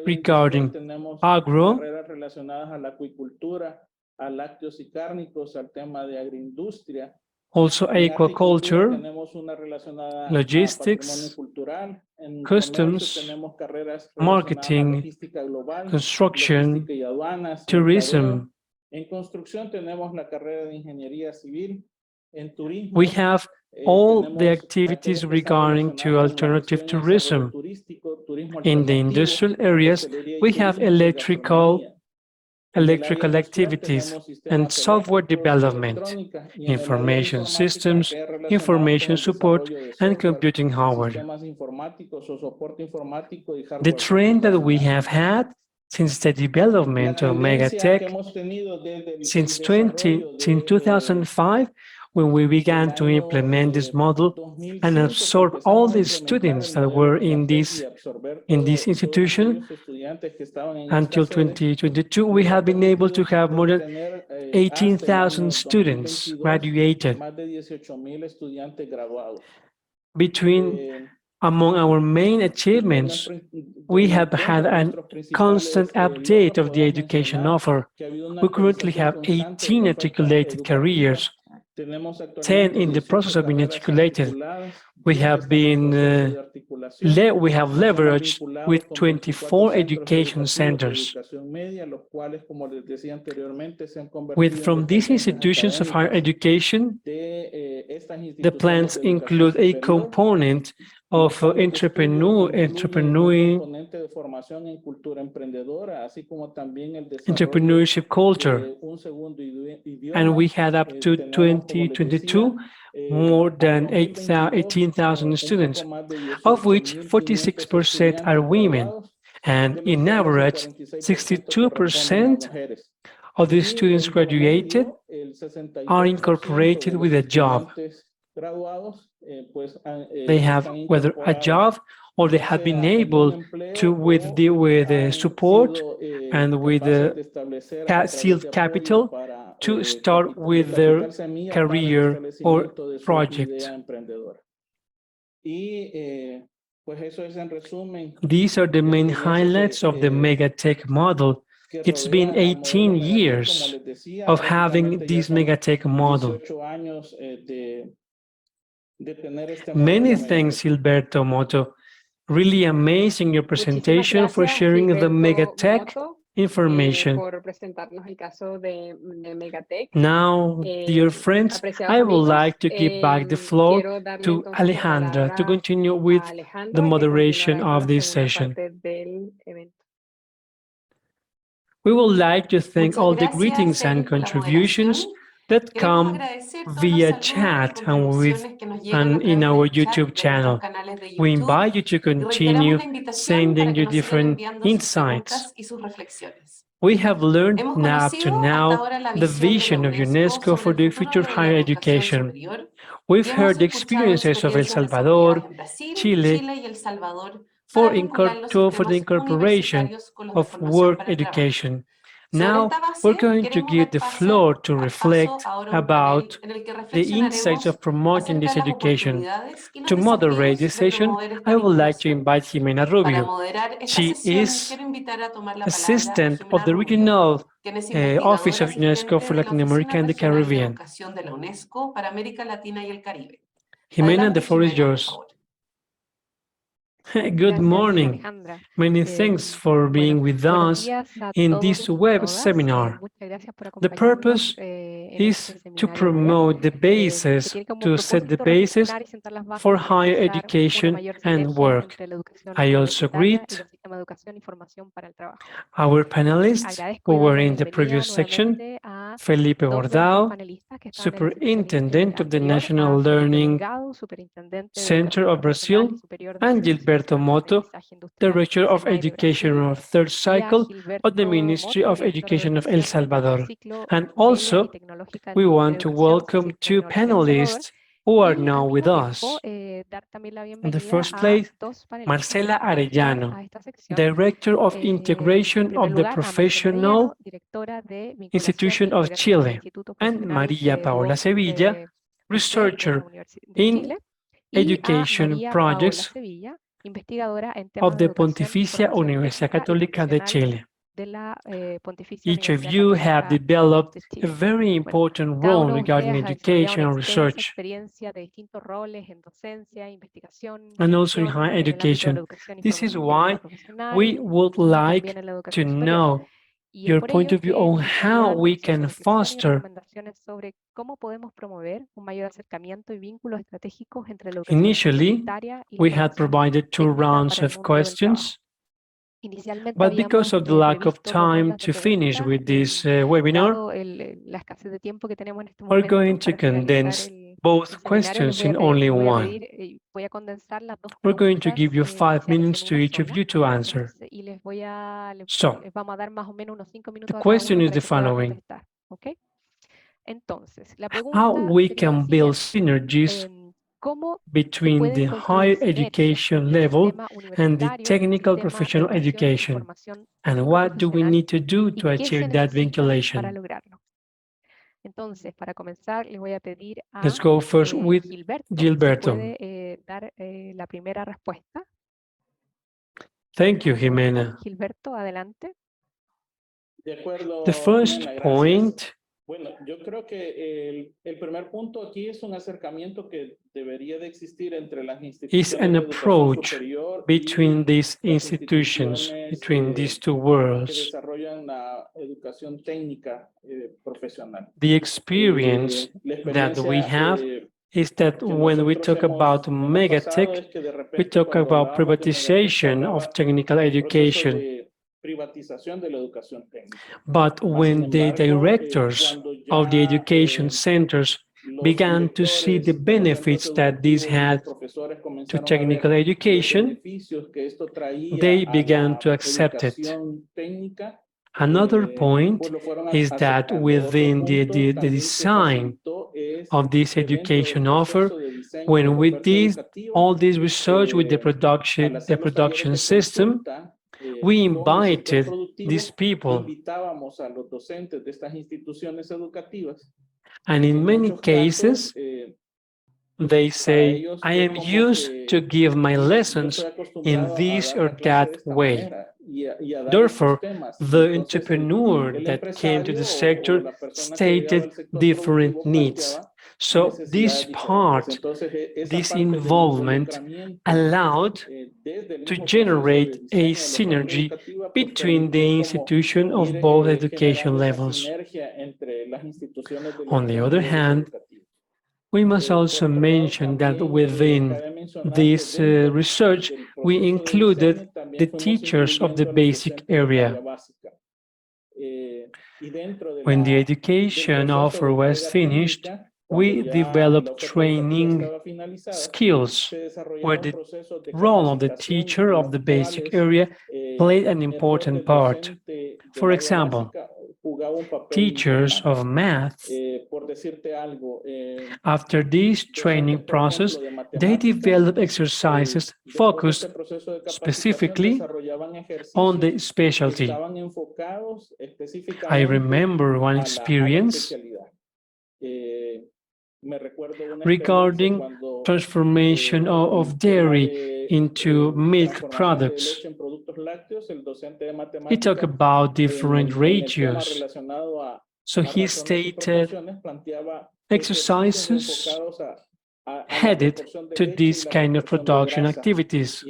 regarding agro, also aquaculture, logistics, customs, marketing, construction, tourism. We have all the activities regarding to alternative tourism. In the industrial areas, we have electrical activities and software development, information systems, information support, and computing hardware. The trend that we have had since the development of Megatech, since 2005, when we began to implement this model and absorb all the students that were in this institution, until 2022, we have been able to have more than 18,000 students graduated. Among our main achievements, we have had a constant update of the education offer. We currently have 18 articulated careers, 10 in the process of being articulated. We have leveraged with 24 education centers. From these institutions of higher education, the plans include a component of entrepreneurship culture. And we had up to 2022 more than 18,000 students, of which 46% are women, and in average, 62% of the students graduated are incorporated with a job. They have whether a job or they have been able to, with the support and with the seed capital, to start with their career or project. These are the main highlights of the Megatech model. It's been 18 years of having this Megatech model. Many thanks, Gilberto Moto. Really amazing your presentation for sharing the Megatech information. Por presentarnos el caso de Megatech. Now, dear friends, I would like to give back the floor to Alejandra to continue with the moderation of this session. We would like to thank all the greetings and contributions that come via chat and in our YouTube channel. We invite you to continue sending your different insights. We have learned up to now the vision of UNESCO for the future higher education. We've heard the experiences of El Salvador, Chile, for the incorporation of work education. Now, we're going to give the floor to reflect about the insights of promoting this education. To moderate this session, I would like to invite Jimena Rubio. She is assistant of the Regional Office of UNESCO for Latin America and the Caribbean. Jimena, the floor is yours. Good morning. Many thanks for being with us in this web seminar. The purpose is to promote the basis, to set the basis for higher education and work. I also greet our panelists who were in the previous section, Felipe Bordao, Superintendent of the National Learning Center of Brazil, and Gilberto Moto, Director of Education of Third Cycle of the Ministry of Education of El Salvador. And also, we want to welcome two panelists who are now with us. In the first place, Marcela Arellano, Director of Integration of the Professional Institute of Chile, and Maria Paola Sevilla, Researcher in Education Projects of the Pontificia Universidad Católica de Chile. Each of you have developed a very important role regarding education and research, and also in higher education. This is why we would like to know your point of view on how we can foster. Initially, we had provided 2 rounds of questions, but because of the lack of time to finish with this webinar, we're going to condense both questions in only one. We're going to give you 5 minutes to each of you to answer. So, the question is the following. How we can build synergies between the higher education level and the technical professional education, and what do we need to do to achieve that vinculation? Let's go first with Gilberto. Thank you, Jimena. The first point Bueno, yo creo que el primer punto aquí es un acercamiento que debería de existir entre las instituciones is an approach between these institutions, between these two worlds. The experience that we have is that when we talk about megatech, we talk about privatization of technical education. But when the directors of the education centers began to see the benefits that this had to technical education, they began to accept it. Another point is that within the design of this education offer, when we did all this research with the production system, we invited these people. And in many cases, they say, I am used to give my lessons in this or that way. Therefore, the entrepreneur that came to the sector stated different needs. So this part, this involvement allowed to generate a synergy between the institution of both education levels. On the other hand, we must also mention that within this research, we included the teachers of the basic area. When the education offer was finished, we developed training skills where the role of the teacher of the basic area played an important part. For example, teachers of math, after this training process, they develop exercises focused specifically on the specialty. I remember one experience regarding transformation of dairy into milk products. He talked about different ratios. So he stated exercises headed to this kind of production activities.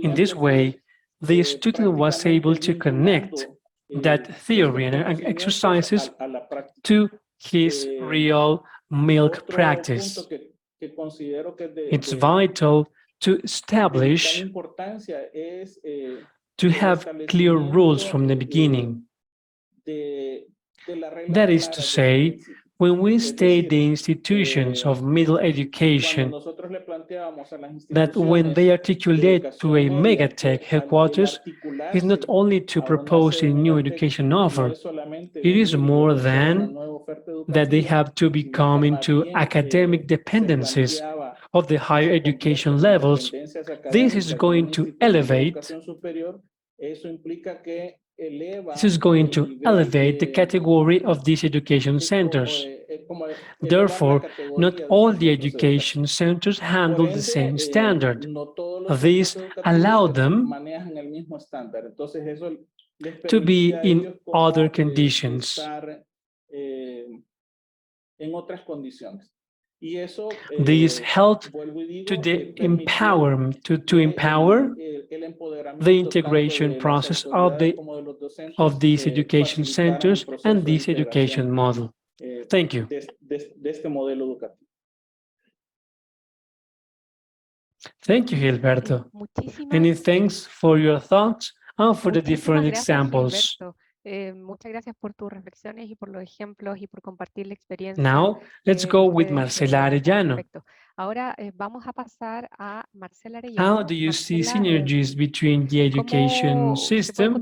In this way, the student was able to connect that theory and exercises to his real milk practice. It's vital to establish, to have clear rules from the beginning. That is to say, when we state the institutions of middle education, that when they articulate to a megatech headquarters, is not only to propose a new education offer, it is more than that they have to become into academic dependencies of the higher education levels. This is going to elevate the category of these education centers. Therefore, not all the education centers handle the same standard. This allows them to be in other conditions. This helped to empower the integration process of these education centers and this education model. Thank you. Thank you, Gilberto. Many thanks for your thoughts and for the different examples. Muchas gracias por tus reflexiones y por los ejemplos y por compartir la experiencia. Now, let's go with Marcela Arellano. Perfecto. Ahora vamos a pasar a Marcela Arellano. How do you see synergies between the education system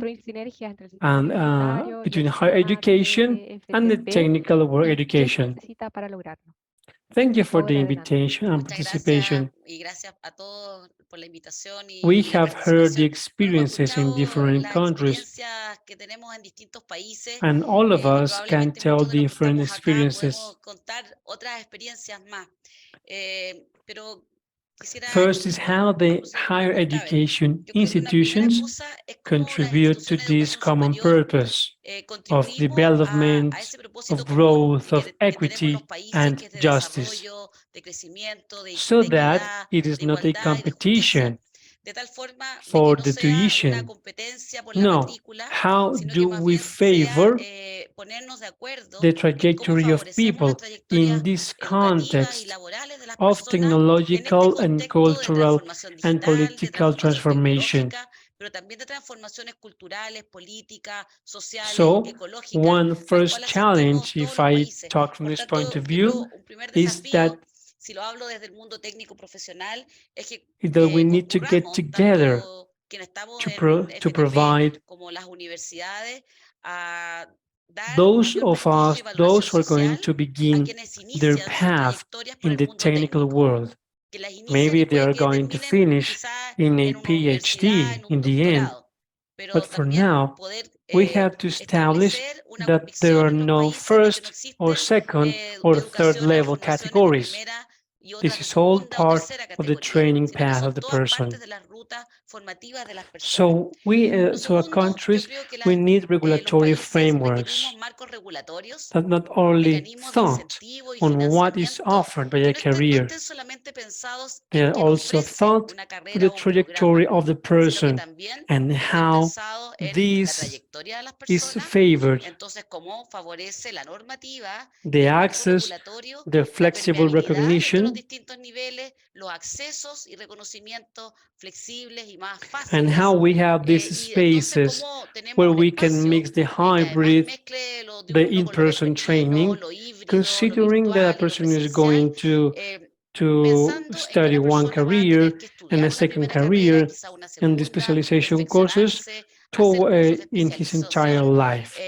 and between higher education and the technical work education? Thank you for the invitation and participation. We have heard the experiences in different countries, and all of us can tell different experiences. First is how the higher education institutions contribute to this common purpose of development, of growth, of equity and justice, so that it is not a competition for the tuition. No, how do we favor the trajectory of people in this context of technological and cultural and political transformation? So, one first challenge, if I talk from this point of view, is that we need to get together to provide those of us, those who are going to begin their path in the technical world. Maybe they are going to finish in a PhD in the end, but for now, we have to establish that there are no first or second or third level categories. This is all part of the training path of the person. So so as countries, we need regulatory frameworks that not only thought on what is offered by a career, they are also thought for the trajectory of the person and how this is favored. The access, the flexible recognition, and how we have these spaces where we can mix the hybrid, the in-person training, considering that a person is going to study one career and a second career and the specialization courses in his entire life.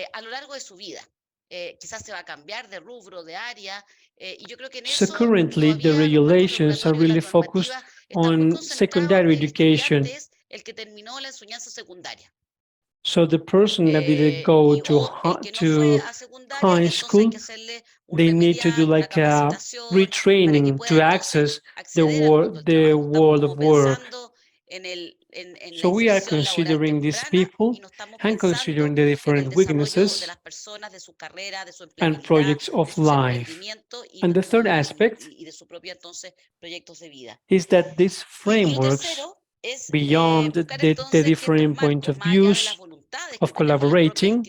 So currently, the regulations are really focused on secondary education. So the person that didn't go to high school, they need to do like a retraining to access the world of work. So we are considering these people and considering the different weaknesses and projects of life. And the third aspect is that these frameworks, beyond the different point of views of collaborating,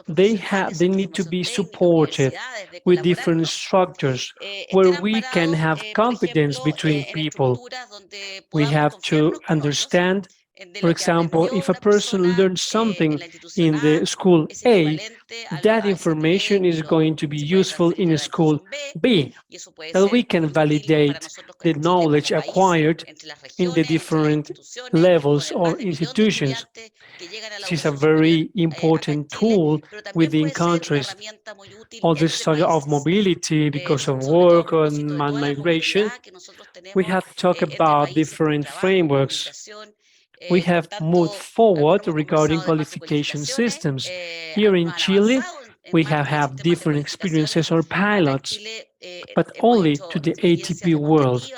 they need to be supported with different structures where we can have confidence between people. We have to understand, for example, if a person learns something in the school A, that information is going to be useful in school B, that we can validate the knowledge acquired in the different levels or institutions. This is a very important tool within countries. All the study of mobility because of work and migration, we have talked about different frameworks. We have moved forward regarding qualification systems. Here in Chile, we have had different experiences or pilots, but only to the ATP world.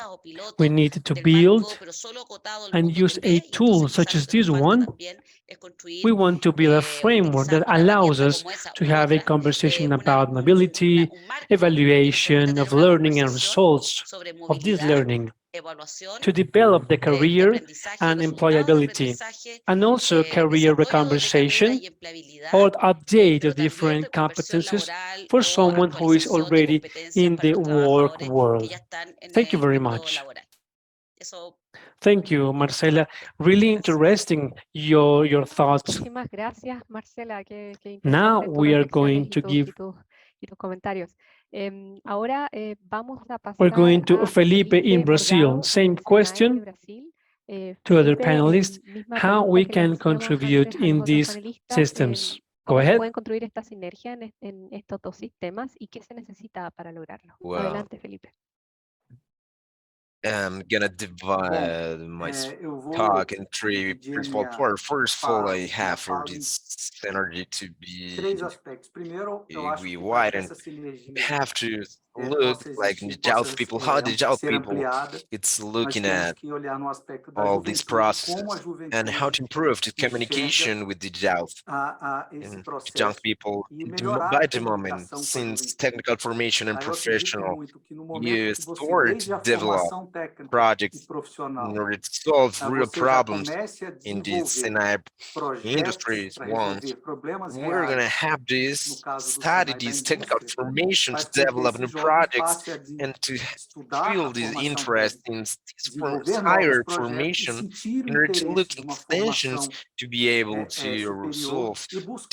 We need to build and use a tool such as this one. We want to build a framework that allows us to have a conversation about mobility, evaluation of learning and results of this learning, to develop the career and employability, and also career reconversation or update of different competencies for someone who is already in the work world. Thank you very much. Thank you, Marcela. Really interesting your thoughts. Muchísimas gracias, Marcela. Now we are going to give. Tus comentarios. Ahora vamos a pasar. We're going to Felipe in Brazil. Same question to other panelists. How we can contribute in these systems. Go ahead. Pueden construir esta sinergia en estos dos sistemas y qué se necesita para lograrlo. Adelante, Felipe. I'm gonna divide my talk in three principal parts. First of all, I have for this energy to be we widen. Have to look like the Jowth people, how the Jowth people, it's looking at all these processes and how to improve the communication with the Jowth and young people by the moment, since technical formation and professional use toward develop projects in order to solve real problems in these industries. We're going to have this study, these technical formation to develop new projects and to feel this interest in this higher formation in order to look extensions to be able to resolve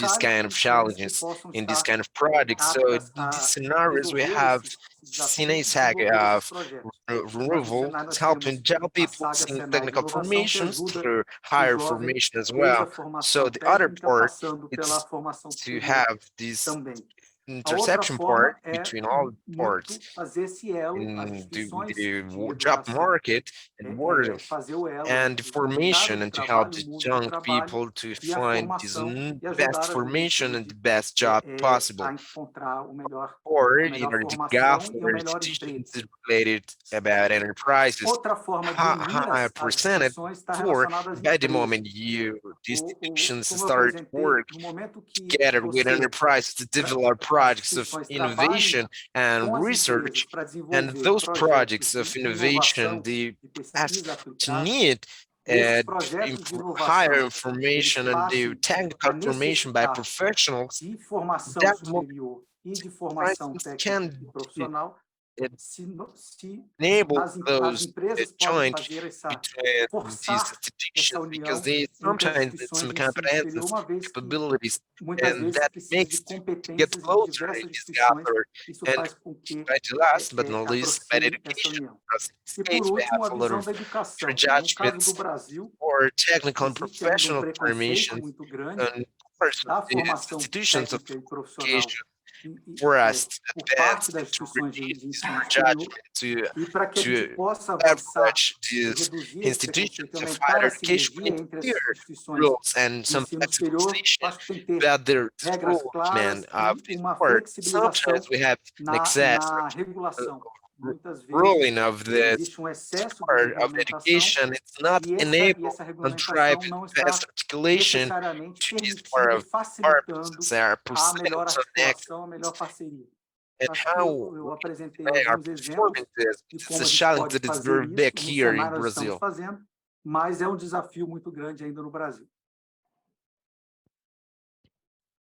this kind of challenges in this kind of projects. So in these scenarios, we have seen a saga of removal, helping young people in technical formations through higher formation as well. So the other part is to have this intersection part between all parts in the job market and border and formation, and to help the young people to find this best formation and the best job possible. Or in order to go for institutions related about enterprises, high percentage for by the moment the institutions start to work together with enterprises to develop projects of innovation and research, and those projects of innovation, they have to need higher information and the technical information by professionals. That can enable those joint between these institutions, because they sometimes need some competences, capabilities, and that makes to get closer in this gather. And by the last but not least, by education. Because in this case, we have a lot of prejudgments or technical and professional formations and institutions of education for us to advance and to reduce this prejudgment, to leverage these institutions of higher education with clear rules and some expectation about the development of this work. Sometimes we have an excess ruling of the part of education. It's not enabled and drive fast articulation to this part of purposes are percentage on excellence. And how they are performing this, it's a challenge that is very big here in Brazil. Mas é desafio muito grande ainda no Brasil.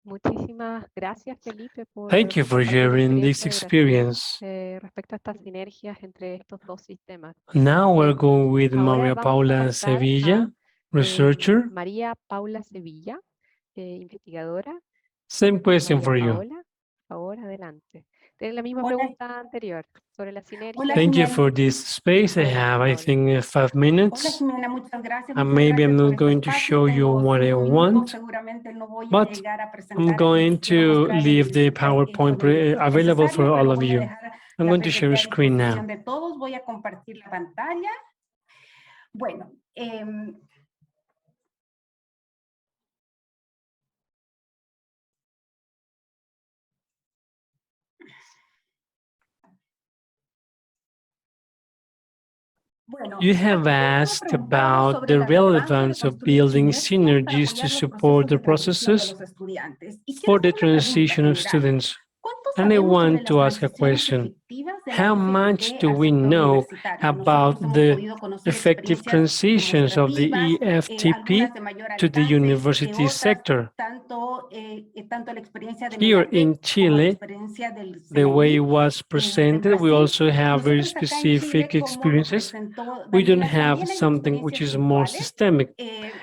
Muchísimas gracias, Felipe, por Thank you for compartir tu sharing this experiencia y experience. respecto a estas sinergias entre estos dos sistemas. Now we're going with Ahora Maria vamos a Paula pasar Sevilla, researcher. María Paula Sevilla, investigadora. Same question María for you. Paula, por favor, adelante. Tiene la misma pregunta anterior sobre la sinergia. Thank you for this space. I have, I think, 5 minutes. And maybe I'm not going to show you what I want, but I'm going to leave the PowerPoint available for all of you. I'm going to share a screen now. You have asked about the relevance of building synergies to support the processes for the transition of students. And I want to ask a question. How much do we know about the effective transitions of the EFTP to the university sector? Here in Chile, the way it was presented, we also have very specific experiences. We don't have something which is more systemic.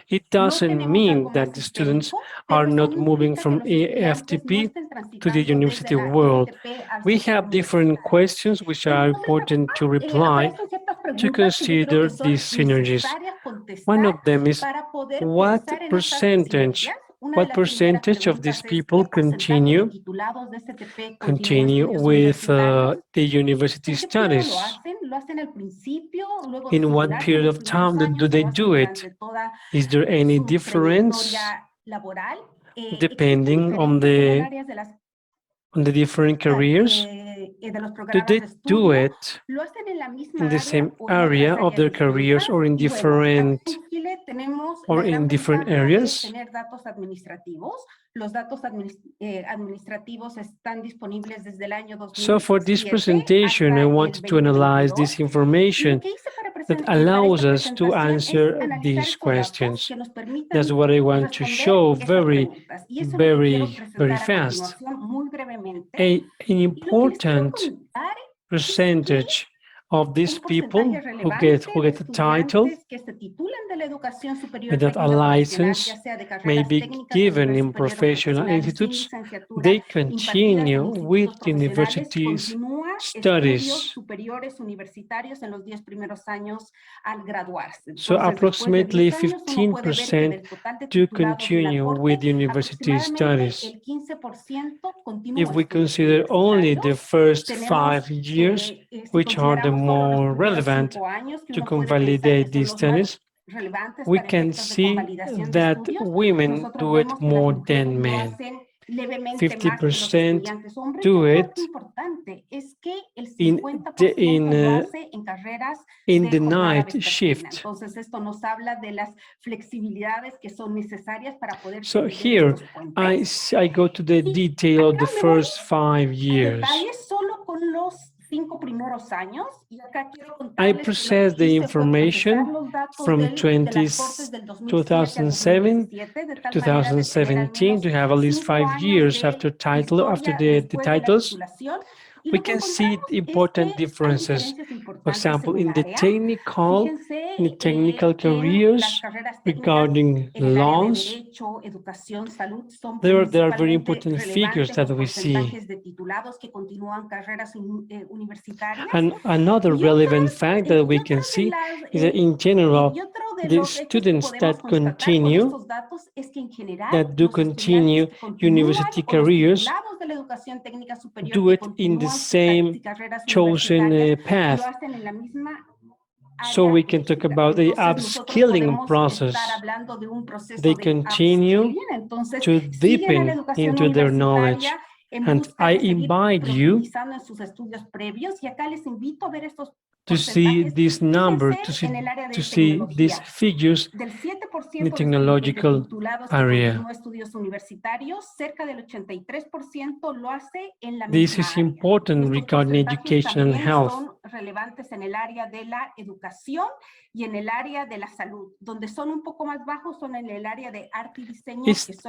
It doesn't mean that the students are not moving from EFTP to the university world. We have different questions which are important to reply to consider these synergies. One of them is what percentage of these people continue with the university studies? In what period of time do they do it? Is there any difference depending on the different careers? Do they do it in the same area of their careers or in different areas? So for this presentation, I wanted to analyze this information that allows us to answer these questions. That's what I want to show very fast. An important percentage of these people who get the title without a license may be given in professional institutes, they continue with universities studies. So approximately 15% do continue with university studies. If we consider only the first 5 years, which are the more relevant to convalidate these studies, we can see that women do it more than men. 50% do it in the night shift. So here I go to the detail of the first 5 years. I process the information from 2007 to 2017 to have at least 5 years after the titles. We can see important differences. For example, in the technical careers regarding laws, there are very important figures that we see. And another relevant fact that we can see is that in general, the students that do continue university careers do it in the same chosen path. So we can talk about the upskilling process. They continue to deepen into their knowledge. And I invite you to see this number, to see these figures in the technological area. This is important regarding education and health.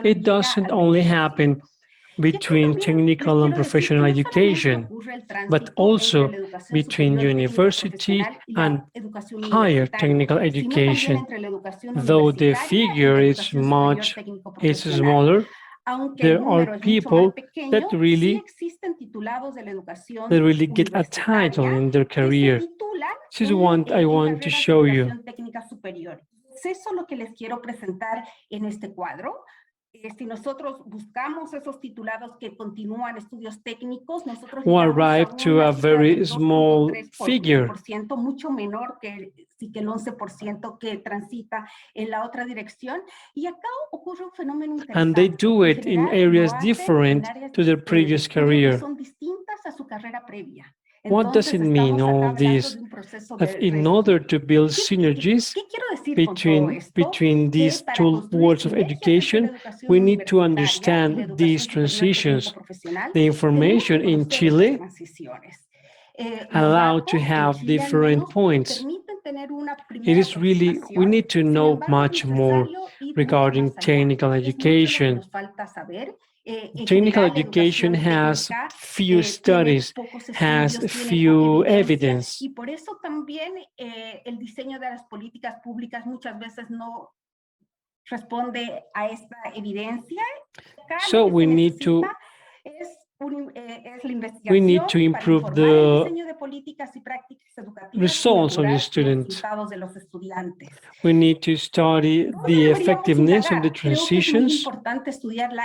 It doesn't only happen between technical and professional education, but also between university and higher technical education. Though the figure is smaller, there are people that really get a title in their career. This is what I want to show you. Who arrive to a very small figure. And they do it in areas different to their previous career. What does it mean, all this? That in order to build synergies between these two worlds of education, we need to understand these transitions. The information in Chile allowed to have different points. It is really, we need to know much more regarding technical education. Technical education has few studies, has few evidence. So we need to improve the results of the students. We need to study the effectiveness of the transitions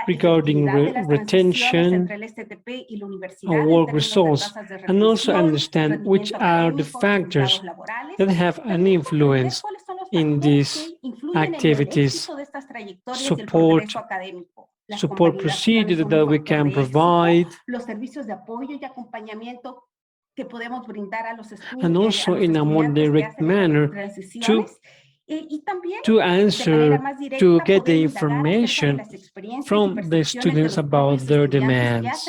regarding retention and work results, and also understand which are the factors that have an influence in these activities, support procedures that we can provide, and also in a more direct manner to get the information from the students about their demands.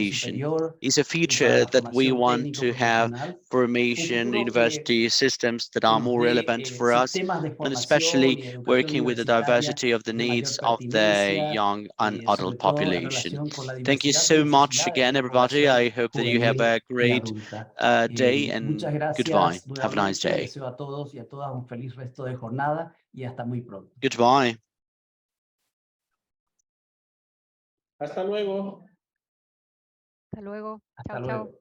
education is a future that we want to have formation, university systems that are more relevant for us, and especially working with the diversity of the needs of the young and adult population. Thank you so much again, everybody. I hope that you have a great day, and goodbye. Have a nice day. Goodbye. Hasta luego. Hasta luego. Hasta Chao, luego. chao.